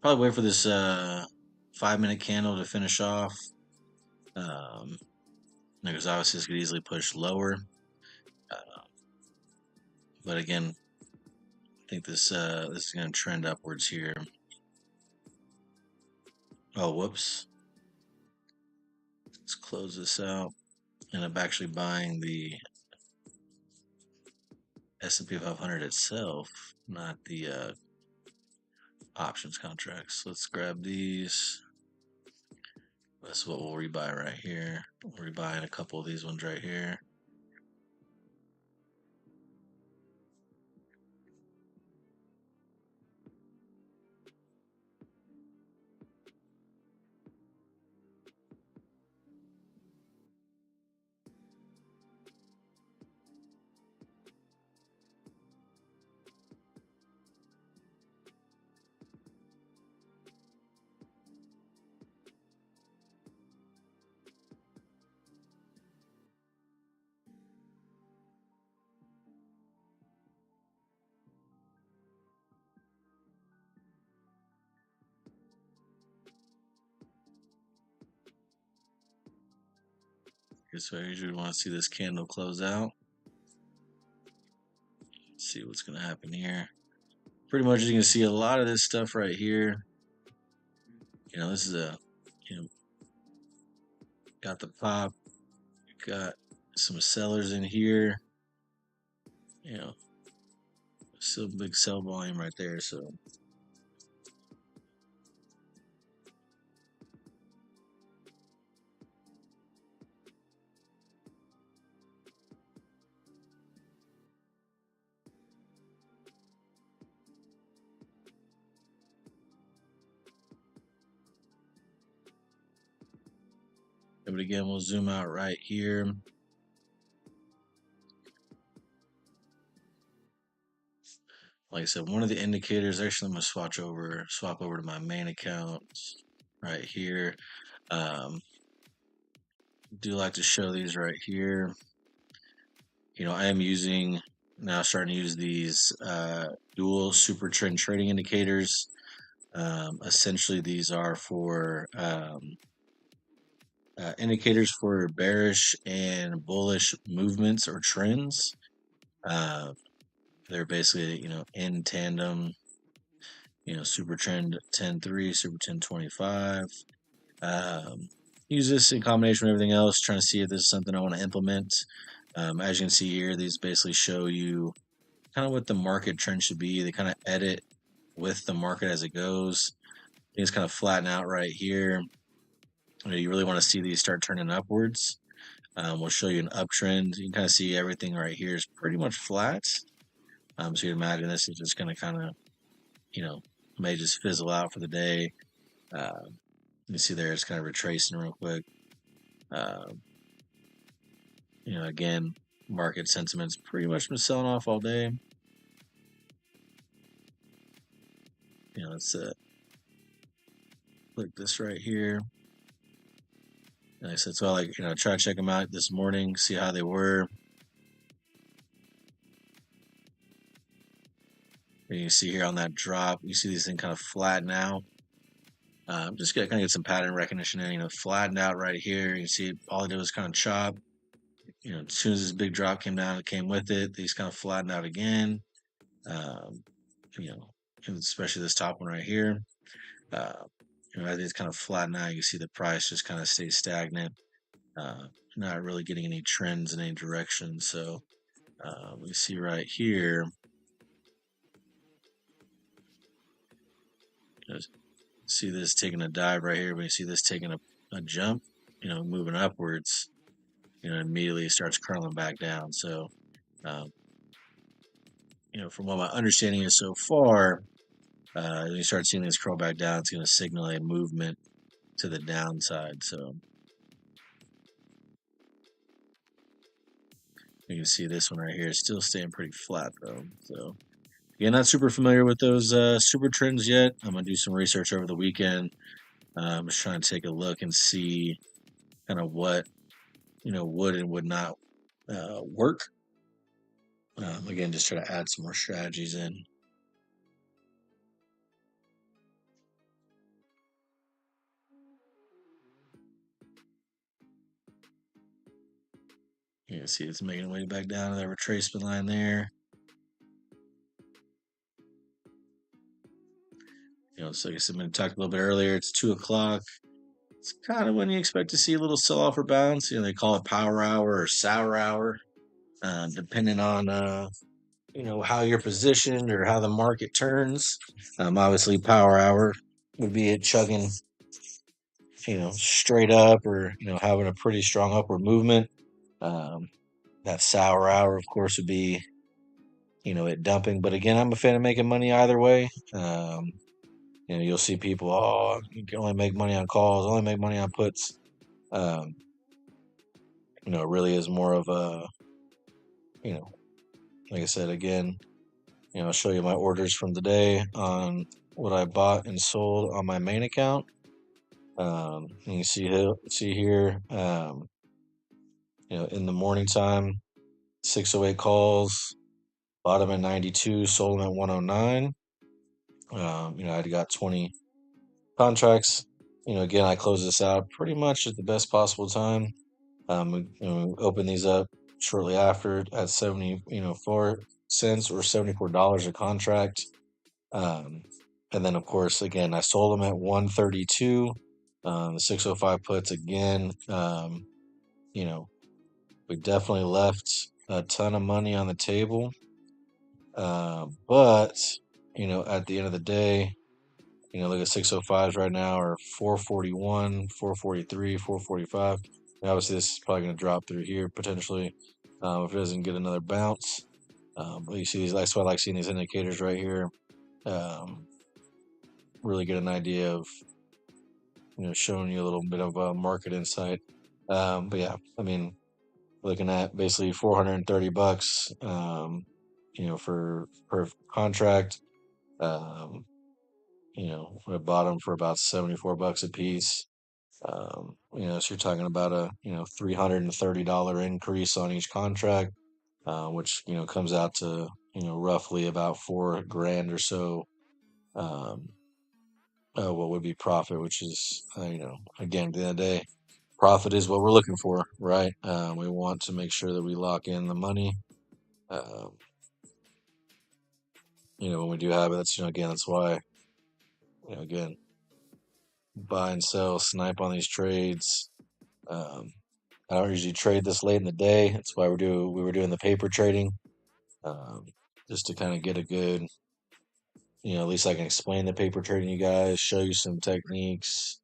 Probably wait for this 5 minute candle to finish off. Because obviously this could easily push lower. But again, I think this is going to trend upwards here. Oh, whoops. Let's close this out. And I'm actually buying the S&P 500 itself, not the options contracts. Let's grab these. That's what we'll rebuy right here. We're rebuying a couple of these ones right here. So I usually want to see this candle close out. Let's see what's going to happen here. Pretty much you can see a lot of this stuff right here. This is got the pop, got some sellers in here. Still big sell volume right there. So but again, we'll zoom out right here. Like I said, one of the indicators, actually I'm gonna swap over to my main account right here. Do like to show these right here. I am starting to use these dual super trend trading indicators. Essentially, these are for indicators for bearish and bullish movements or trends. They're basically, in tandem, super trend 10-3, super trend 25. Use this in combination with everything else, trying to see if this is something I want to implement. As you can see here, these basically show you kind of what the market trend should be. They kind of edit with the market as it goes. Things kind of flatten out right here. You really want to see these start turning upwards. We'll show you an uptrend. You can kind of see everything right here is pretty much flat. So you imagine this is just going to kind of, may just fizzle out for the day. You can see there it's kind of retracing real quick. Again, market sentiment's pretty much been selling off all day. Let's click this right here. Like I said, so I try to check them out this morning, see how they were. And you can see here on that drop, you see these things kind of flatten out. Just kind of get some pattern recognition in, flattened out right here. You can see all it did was kind of chop. As soon as this big drop came down, it came with it. These kind of flattened out again. Especially this top one right here. As it's kind of flattened out, you can see the price just kind of stays stagnant. Not really getting any trends in any direction. So we see right here. See this taking a dive right here, but you see this taking a jump, moving upwards, immediately starts curling back down. So, from what my understanding is so far, when you start seeing this curl back down, it's going to signal a movement to the downside. So, you can see this one right here is still staying pretty flat though. So, yeah, not super familiar with those super trends yet. I'm going to do some research over the weekend. I'm just trying to take a look and see kind of what would and would not work. Again, just try to add some more strategies in. You can see it's making its way back down to that retracement line there. So like I said, we talked a little bit earlier. It's 2 o'clock. It's kind of when you expect to see a little sell-off or bounce. They call it power hour or sour hour, depending on how you're positioned or how the market turns. Obviously, power hour would be it chugging, straight up or having a pretty strong upward movement. Um, that sour hour, of course, would be it dumping. But again, I'm a fan of making money either way. You'll see people, oh, you can only make money on calls, only make money on puts. Um, it really is more of a, like I said, again, I'll show you my orders from today on what I bought and sold on my main account. You can see here, in the morning time, 608 calls, bought them at 92, sold them at 109. I got 20 contracts. Again, I close this out pretty much at the best possible time. We open these up shortly after at 74 cents or $74 a contract. And then, of course, again, I sold them at 132. The 605 puts again. We definitely left a ton of money on the table. But at the end of the day, look at 605s right now are 441, 443, 445. Obviously, this is probably going to drop through here potentially if it doesn't get another bounce. But you see these. That's why I like seeing these indicators right here. Really get an idea of showing you a little bit of market insight. But yeah, I mean, looking at basically $430, for per contract. I bought them for about $74 a piece. So you're talking about a $330 increase on each contract, which comes out to roughly about $4 grand or so. Um, what would be profit, which is again at the end of the day, profit is what we're looking for, right? We want to make sure that we lock in the money. Um, when we do have it, that's again that's why again buy and sell, snipe on these trades. Um, I don't usually trade this late in the day. That's why we were doing the paper trading, um, just to kind of get a good, at least I can explain the paper trading to you guys, show you some techniques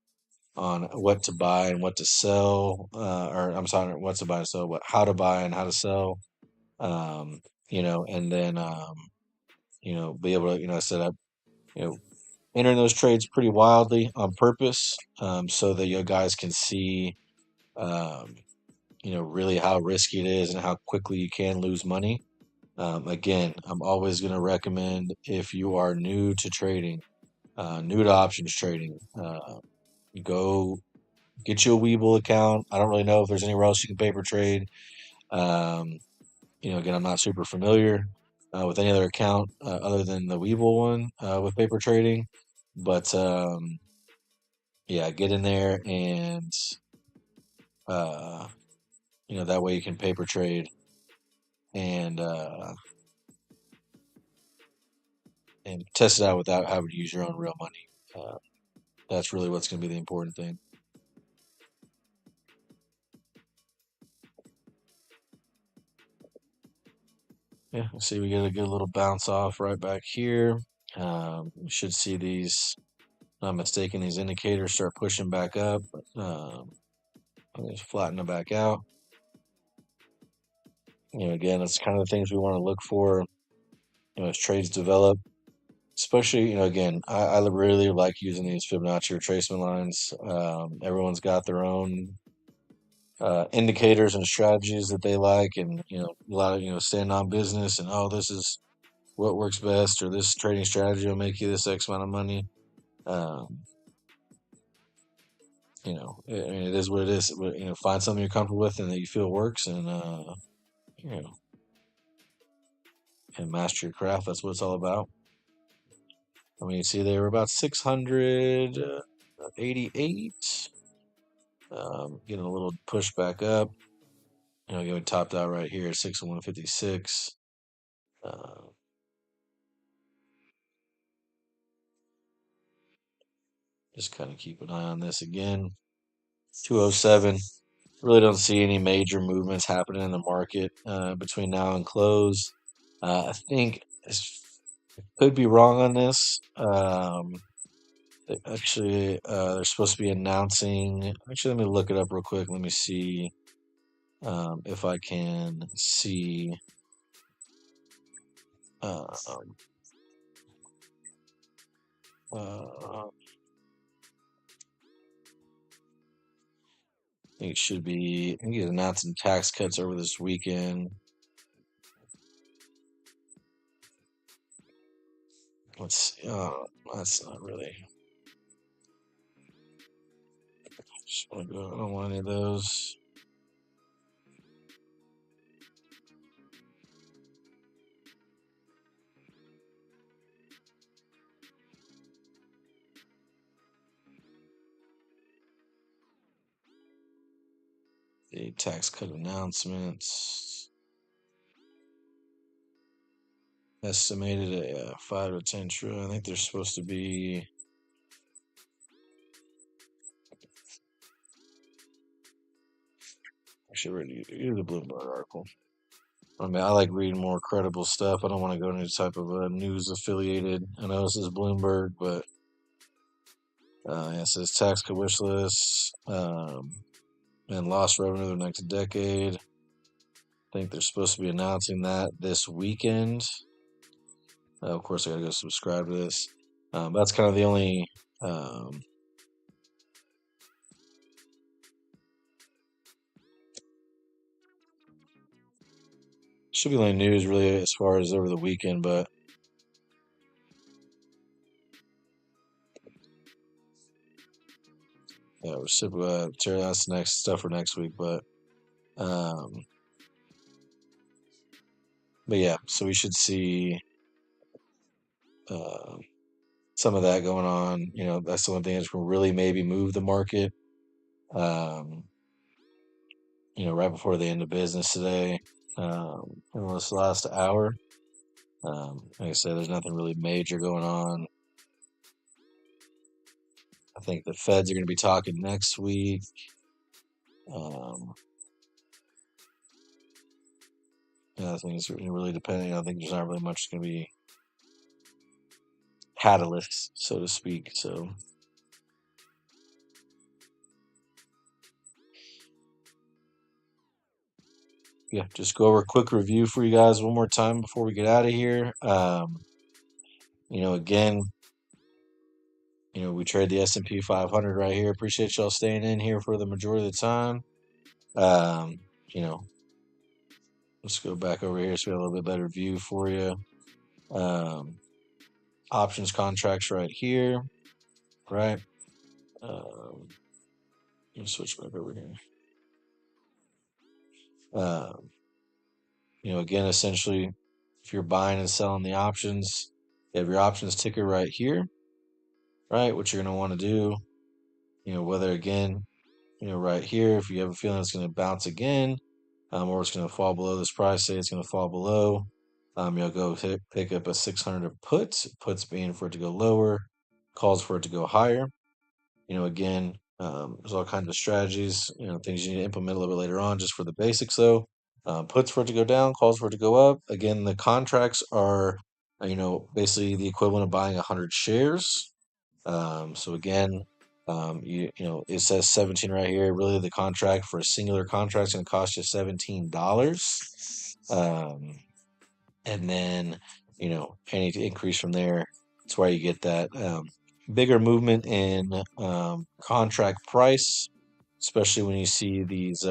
on what to buy and what to sell, or I'm sorry, what to buy and sell, but how to buy and how to sell, um, and then be able to set up, you know, entering those trades pretty wildly on purpose, so that you guys can see. Um, really how risky it is and how quickly you can lose money. Again, I'm always going to recommend if you are new to trading, new to options trading, go get you a Webull account. I don't really know if there's anywhere else you can paper trade. Um, again, I'm not super familiar with any other account other than the Webull one with paper trading. But yeah, get in there and uh, that way you can paper trade and test it out without having to use your own real money. That's really what's going to be the important thing. Yeah, see, we get a good little bounce off right back here. We should see these, not mistaken, these indicators start pushing back up. Just flatten them back out. Again, that's kind of the things we want to look for, as trades develop. Especially, again, I really like using these Fibonacci retracement lines. Everyone's got their own indicators and strategies that they like, and a lot of staying on business and this is what works best, or this trading strategy will make you this X amount of money. Um, I mean, it is what it is. Find something you're comfortable with and that you feel works, and and master your craft. That's what it's all about. I mean, you see, they were about 688. Getting a little push back up. Getting topped out right here, 6,156. Uh, just kind of keep an eye on this again. 207. Really don't see any major movements happening in the market between now and close. I think could be wrong on this. Actually, they're supposed to be announcing. Actually, let me look it up real quick. Let me see if I can see. Uh, um, I think it should be. I think he's announcing tax cuts over this weekend. Let's see. That's not really. Just wanna go, I don't want any of those. The tax cut announcements estimated at 5 to 10 trillion. I think they're supposed to be. Actually, read the Bloomberg article. I mean, I like reading more credible stuff. I don't want to go to any type of news affiliated. I know this is Bloomberg, but it says tax cut wish list and lost revenue the next decade. I think they're supposed to be announcing that this weekend. Of course, I got to go subscribe to this. That's kind of the only. Should be the only news really as far as over the weekend, but yeah, that's next stuff for next week. Um, but yeah, so we should see uh, some of that going on. That's the one thing that's going to really maybe move the market. Um, right before the end of business today, in this last hour. Like I said, there's nothing really major going on. I think the Feds are going to be talking next week. I think it's really depending. I think there's not really much going to be catalysts, so to speak. So, yeah, just go over a quick review for you guys one more time before we get out of here. Again, we trade the S&P 500 right here. Appreciate y'all staying in here for the majority of the time. Um, you know, let's go back over here so we have a little bit better view for you. Options contracts right here, right? Let me switch back over here. Again, essentially, if you're buying and selling the options, you have your options ticker right here, right? What you're going to want to do, whether again, right here, if you have a feeling it's going to bounce again, or it's going to fall below this price, say it's going to fall below, you'll go pick up a 600 of puts being for it to go lower, calls for it to go higher. Again, there's all kinds of strategies, things you need to implement a little bit later on just for the basics though. Puts for it to go down, calls for it to go up. Again, the contracts are, basically the equivalent of buying 100 shares. So again, it says 17 right here. Really, the contract for a singular contract is going to cost you $17. And then, any increase from there, that's why you get that bigger movement in contract price, especially when you see these,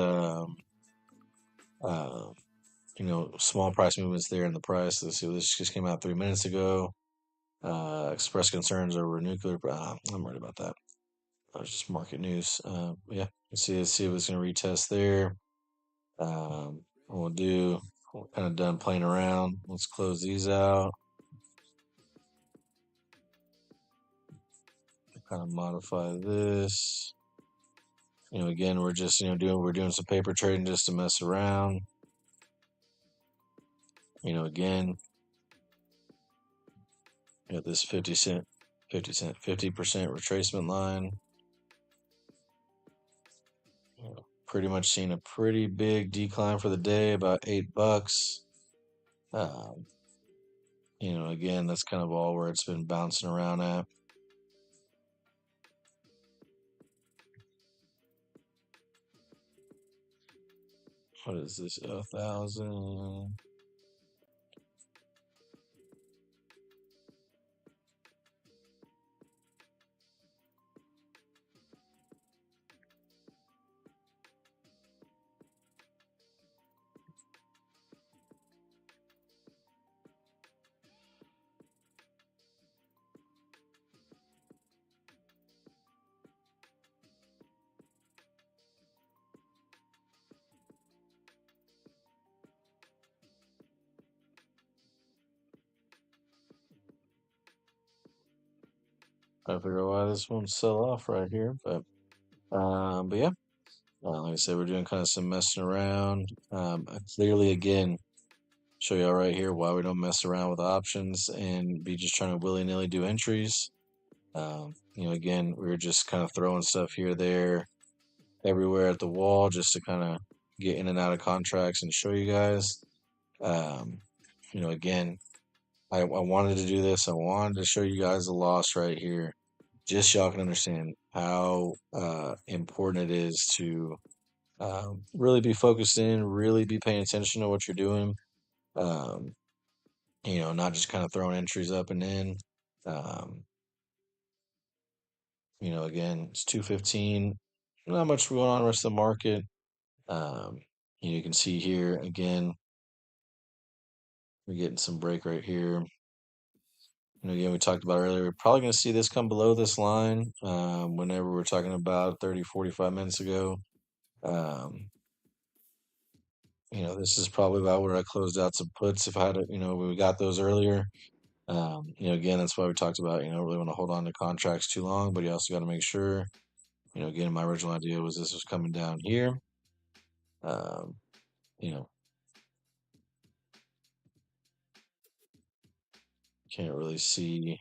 small price movements there in the price. Let's see, this just came out 3 minutes ago. Express concerns over nuclear. I'm worried about that. It's just market news. Yeah, let's see if it's going to retest there. We'll do We're kind of done playing around. Let's close these out. Kind of modify this. Again, we're just doing some paper trading just to mess around. Again, got this 50% retracement line. Pretty much seen a pretty big decline for the day, about $8. Again, that's kind of all where it's been bouncing around at. What is this? 1,000. I figure out why this won't sell off right here, but yeah. Like I said, we're doing kind of some messing around. Clearly, again, show y'all right here why we don't mess around with options and be just trying to willy-nilly do entries. Again, we were just kind of throwing stuff here, there, everywhere at the wall just to kind of get in and out of contracts and show you guys. Again, I wanted to do this. I wanted to show you guys the loss right here. Just y'all can understand how important it is to really be focused in, really be paying attention to what you're doing. Not just kind of throwing entries up and in. Again, it's 2:15. Not much going on in the rest of the market. You can see here again, we're getting some break right here. Again, we talked about earlier, we're probably going to see this come below this line whenever we're talking about 30, 45 minutes ago. This is probably about where I closed out some puts if I had we got those earlier. Again, that's why we talked about, really want to hold on to contracts too long, but you also got to make sure, again, my original idea was this was coming down here. You know, can't really see,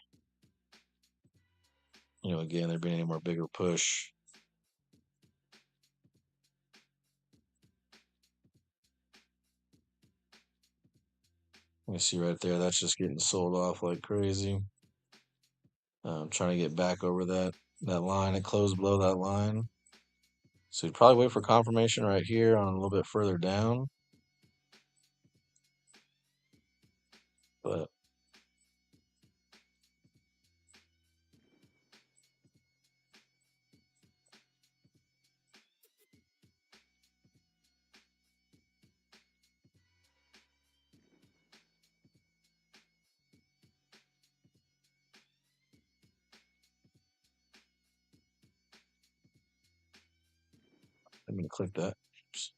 again, there being any more bigger push. You see right there, that's just getting sold off like crazy. Trying to get back over that line. It closed below that line. So you'd probably wait for confirmation right here on a little bit further down. But I'm going to click that. Oops.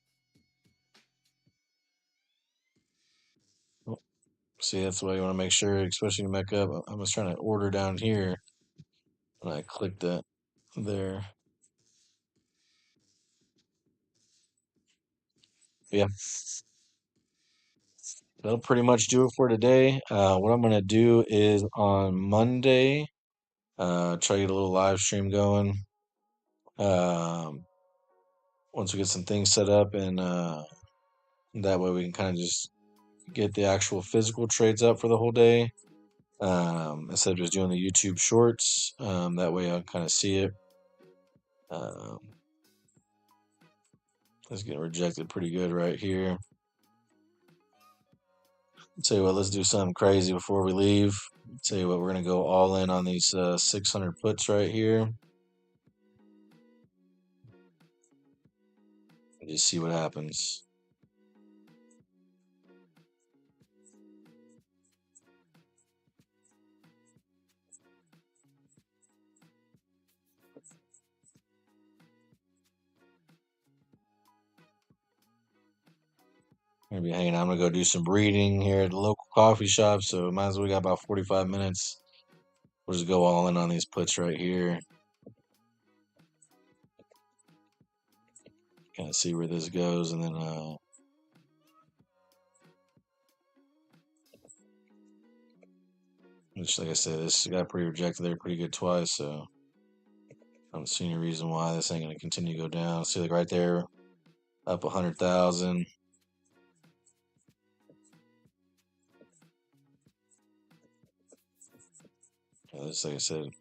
Oh, see, that's why you want to make sure, especially when you back up. I was trying to order down here, and I clicked that there. Yeah, that'll pretty much do it for today. What I'm going to do is on Monday, try to get a little live stream going. Once we get some things set up, and that way we can kind of just get the actual physical trades up for the whole day. Instead of just doing the YouTube shorts. That way I'll kind of see it. It's getting rejected pretty good right here. Tell you what, let's do something crazy before we leave. Tell you what, we're going to go all in on these 600 puts right here. And just see what happens. gonna be hanging out. I'm gonna go do some reading here at the local coffee shop. So might as well, we got about 45 minutes. We'll just go all in on these puts right here. Kind of see where this goes, and then which, like I said, this got pretty rejected there pretty good twice. So I don't see any reason why this ain't gonna continue to go down. See, like right there, up 100,000. This, like I said,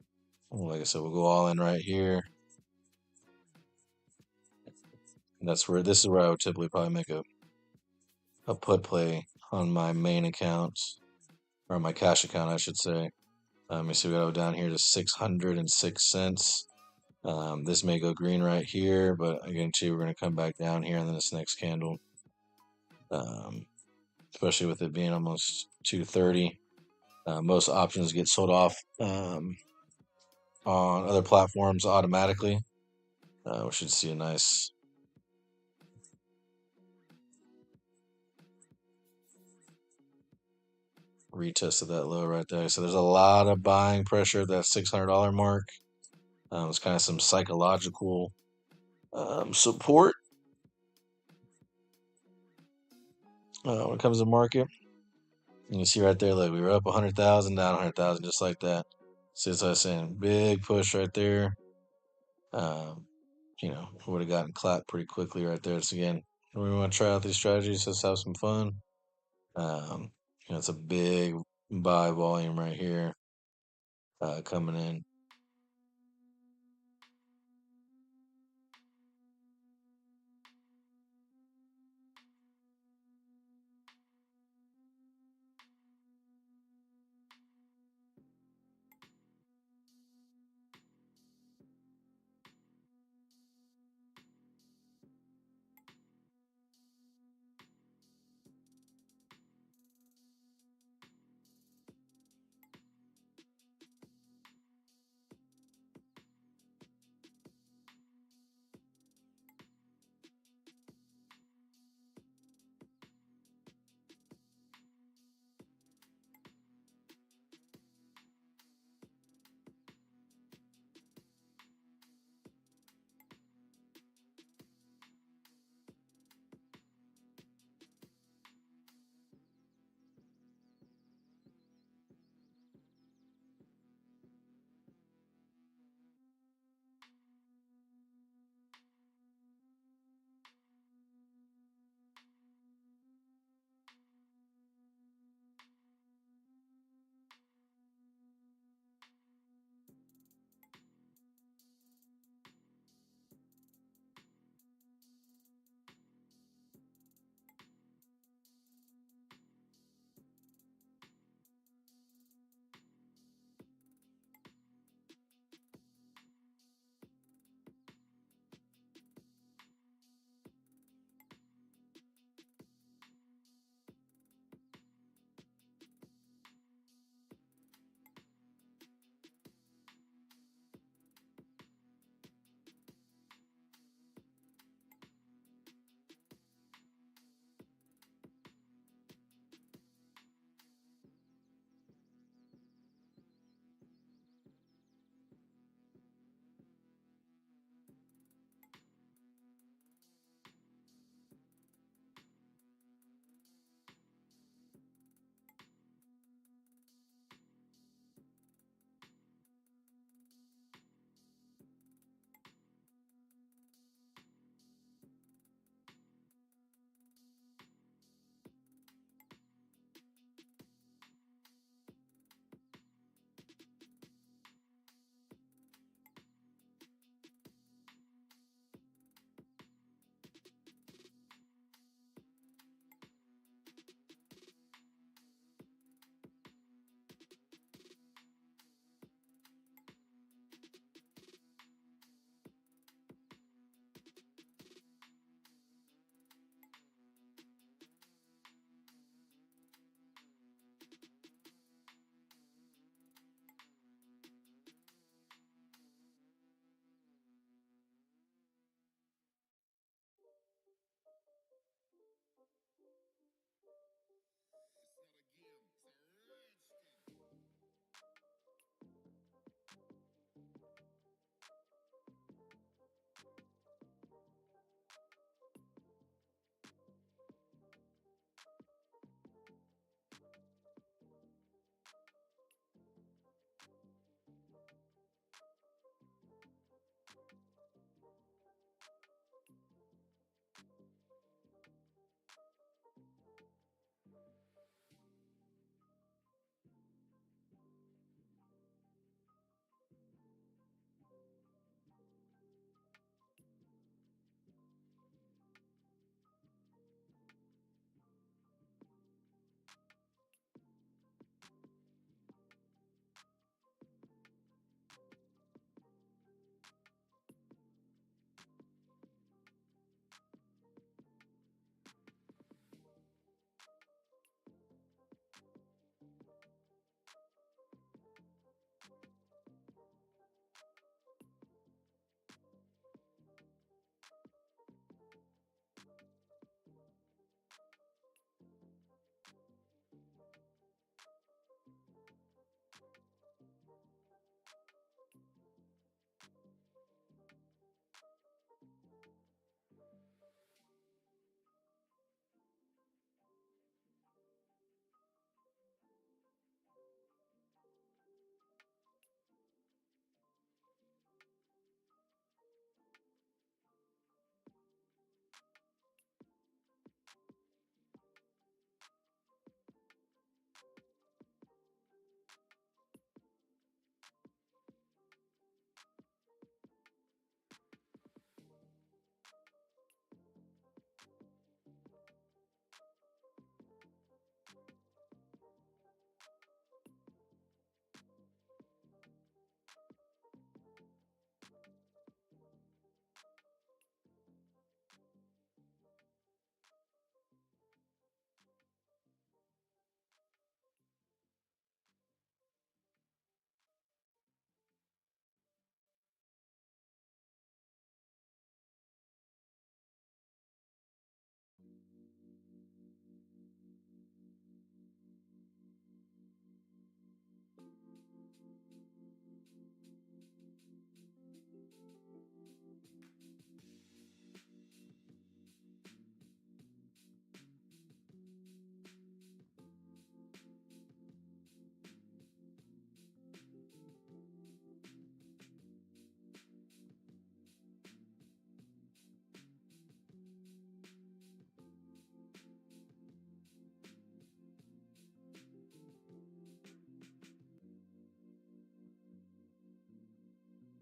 we'll go all in right here. And that's where this is where I would typically probably make a put play on my main account, or my cash account, I should say. Let me see, we go down here to 606 cents. This may go green right here, but I guarantee we're going to come back down here in this next candle. Especially with it being almost 230. Most options get sold off on other platforms automatically. We should see a nice retest of that low right there. So there's a lot of buying pressure at that $600 mark. It's kind of some psychological support when it comes to market. You can see right there, like we were up 100,000, down 100,000, just like that. See, as I was saying, big push right there. Um, we would have gotten clapped pretty quickly right there. So again, when we want to try out these strategies, let's have some fun. It's a big buy volume right here coming in.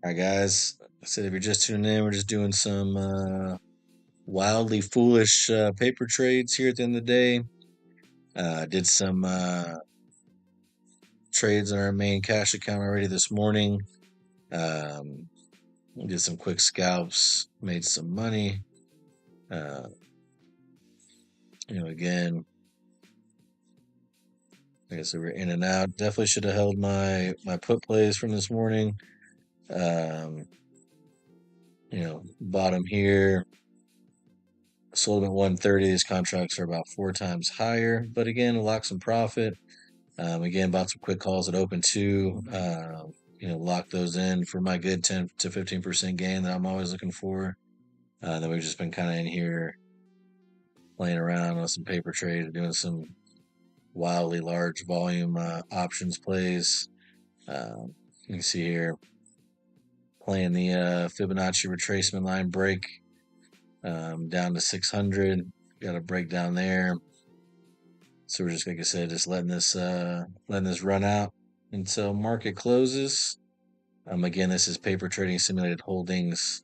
All right, guys. So if you're just tuning in, we're just doing some wildly foolish paper trades here at the end of the day. Did some trades on our main cash account already this morning. Did some quick scalps, made some money. Again, like I said, we're in and out. Definitely should have held my put plays from this morning. Bottom here, sold them at 130. These contracts are about 4 times higher, but again, lock some profit. Again, bought some quick calls at open too. Lock those in for my good 10 to 15% gain that I'm always looking for. Then we've just been kind of in here playing around on some paper trade, doing some wildly large volume options plays. You can see here playing the Fibonacci retracement line break down to 600. Got a break down there. So we're just, like I said, just letting this run out until market closes. Again, this is paper trading simulated holdings.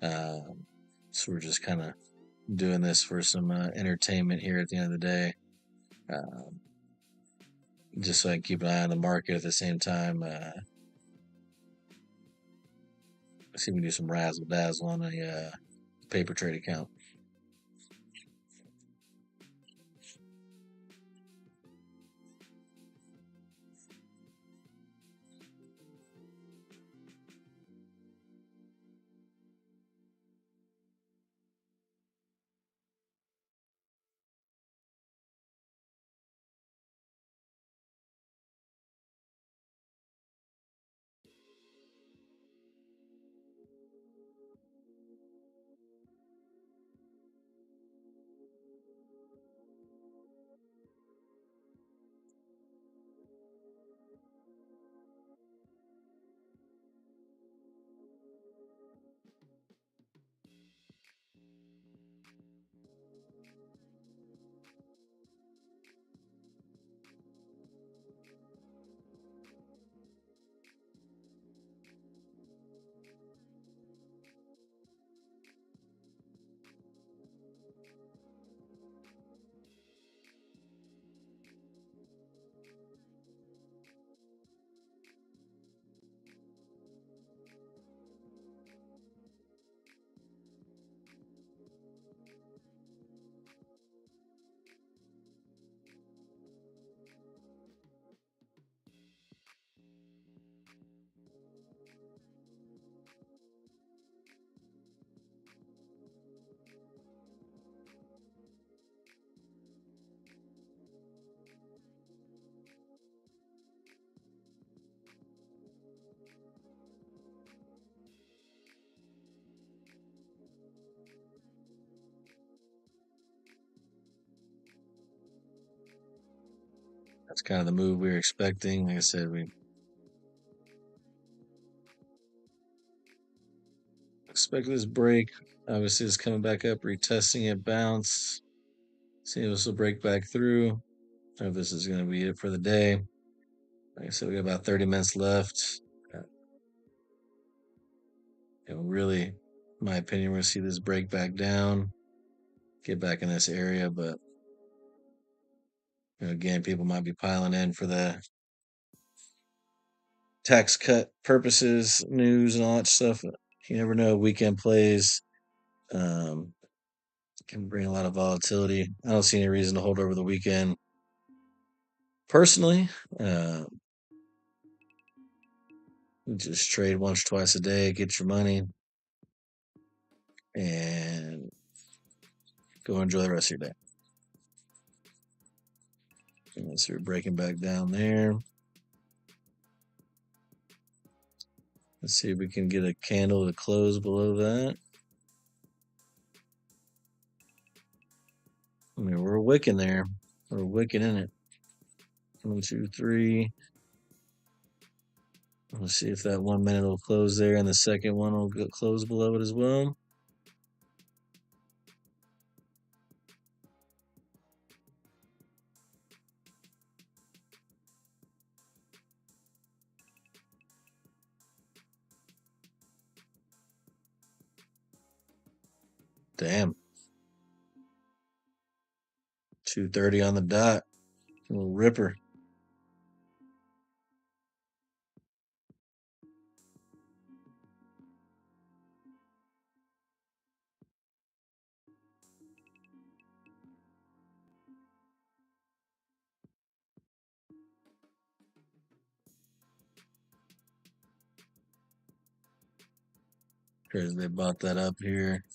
So we're just kind of doing this for some entertainment here at the end of the day. Just so I can keep an eye on the market at the same time. See if we can do some razzle dazzle on a paper trade account. That's kind of the move we were expecting. Like I said, we expect this break. Obviously, it's coming back up, retesting it, bounce. See if this will break back through. Or if this is going to be it for the day. Like I said, we got about 30 minutes left. Really, in my opinion, we're going to see this break back down, get back in this area. But again, people might be piling in for the tax cut purposes, news, and all that stuff. You never know. Weekend plays can bring a lot of volatility. I don't see any reason to hold over the weekend. Personally, just trade once, twice a day, get your money, and go enjoy the rest of your day. And so we're breaking back down there. Let's see if we can get a candle to close below that. I mean, we're wicking there. We're wicking in it. 1, 2, 3. Let's see if that 1 minute will close there, and the second one will close below it as well. Damn. 2:30 on the dot. A little ripper. Crazy they bought that up here.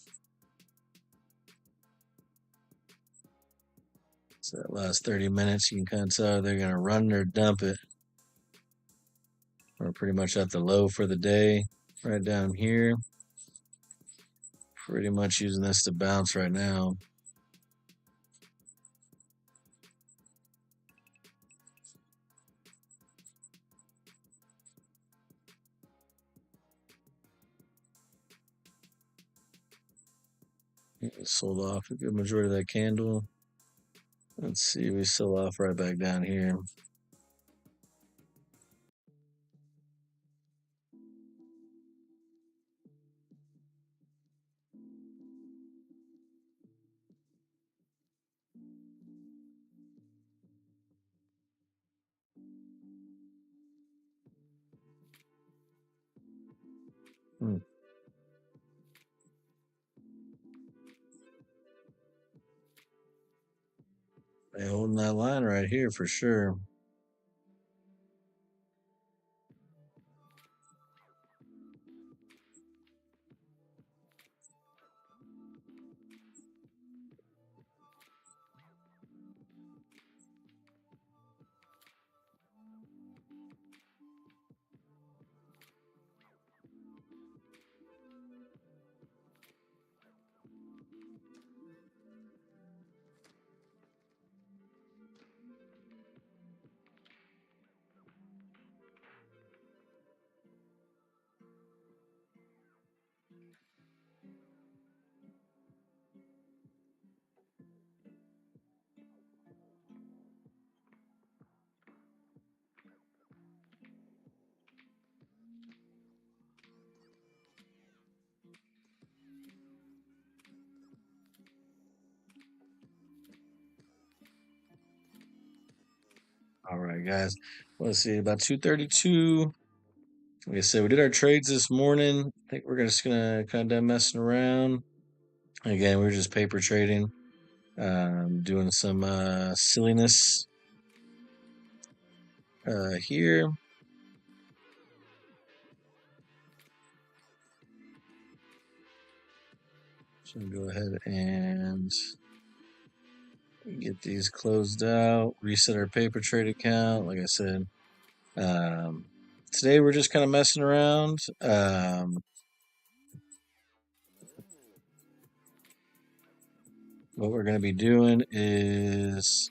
So that last 30 minutes, you can kind of tell they're going to run or dump it. We're pretty much at the low for the day, right down here. Pretty much using this to bounce right now. Sold off a good majority of that candle. Let's see, we sell off right back down here. Hmm. They holding that line right here for sure. All right, guys. Let's see, about 2:32. Like I said, we did our trades this morning. I think we're just gonna kind of messing around. Again, we were just paper trading, doing some silliness here. So go ahead and get these closed out. Reset our paper trade account. Like I said, um, today we're just kind of messing around. What we're going to be doing is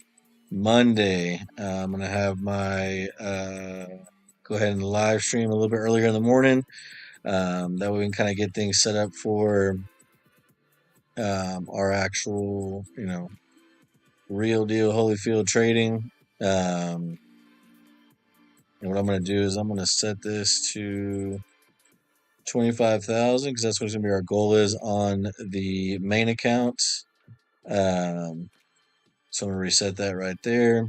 Monday. I'm going to have my go ahead and live stream a little bit earlier in the morning. That way we can kind of get things set up for our actual, real deal Holyfield trading. And what I'm going to do is I'm going to set this to 25,000 because that's what's going to be our goal is on the main account. So I'm going to reset that right there.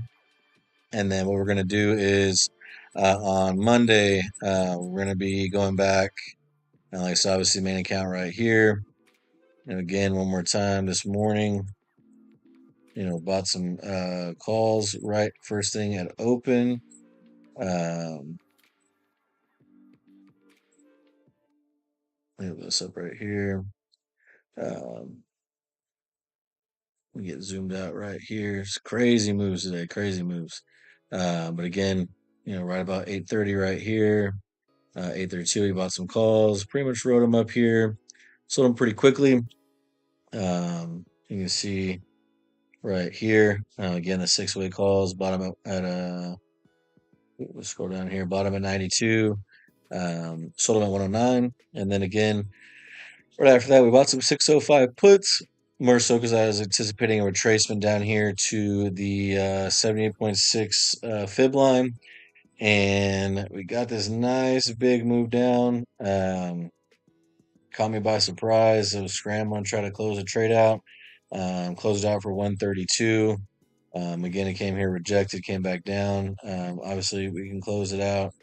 And then what we're going to do is on Monday, we're going to be going back. And like I said, obviously, main account right here. And again, one more time this morning, bought some calls right first thing at open. Leave this up right here. We get zoomed out right here. It's crazy moves today, crazy moves. But again, right about 8:30 right here. 8:32, we bought some calls. Pretty much wrote them up here. Sold them pretty quickly. You can see right here. Again, the 6-way calls. Bottom at let's scroll down here. Bottom at 92. Sold them at 109. And then again, right after that, we bought some 605 puts. More so because I was anticipating a retracement down here to the 78.6 fib line. And we got this nice big move down. caught me by surprise. I was scrambling, trying to close a trade out. Closed out for 132. Again, it came here rejected, came back down. Obviously, we can close it out.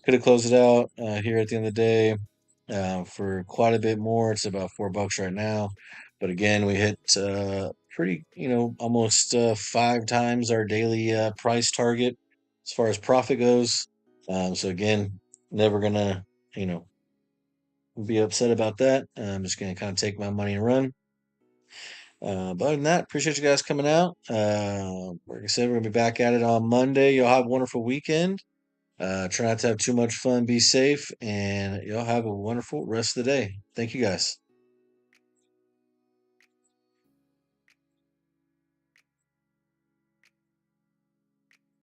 Could have closed it out here at the end of the day for quite a bit more. It's about $4 right now. But again, we hit pretty, almost 5 times our daily price target as far as profit goes. So again, never gonna, you know, be upset about that. I'm just gonna kind of take my money and run. But other than that, appreciate you guys coming out. Like I said, we're gonna be back at it on Monday. Y'all have a wonderful weekend. Try not to have too much fun. Be safe, and y'all have a wonderful rest of the day. Thank you guys.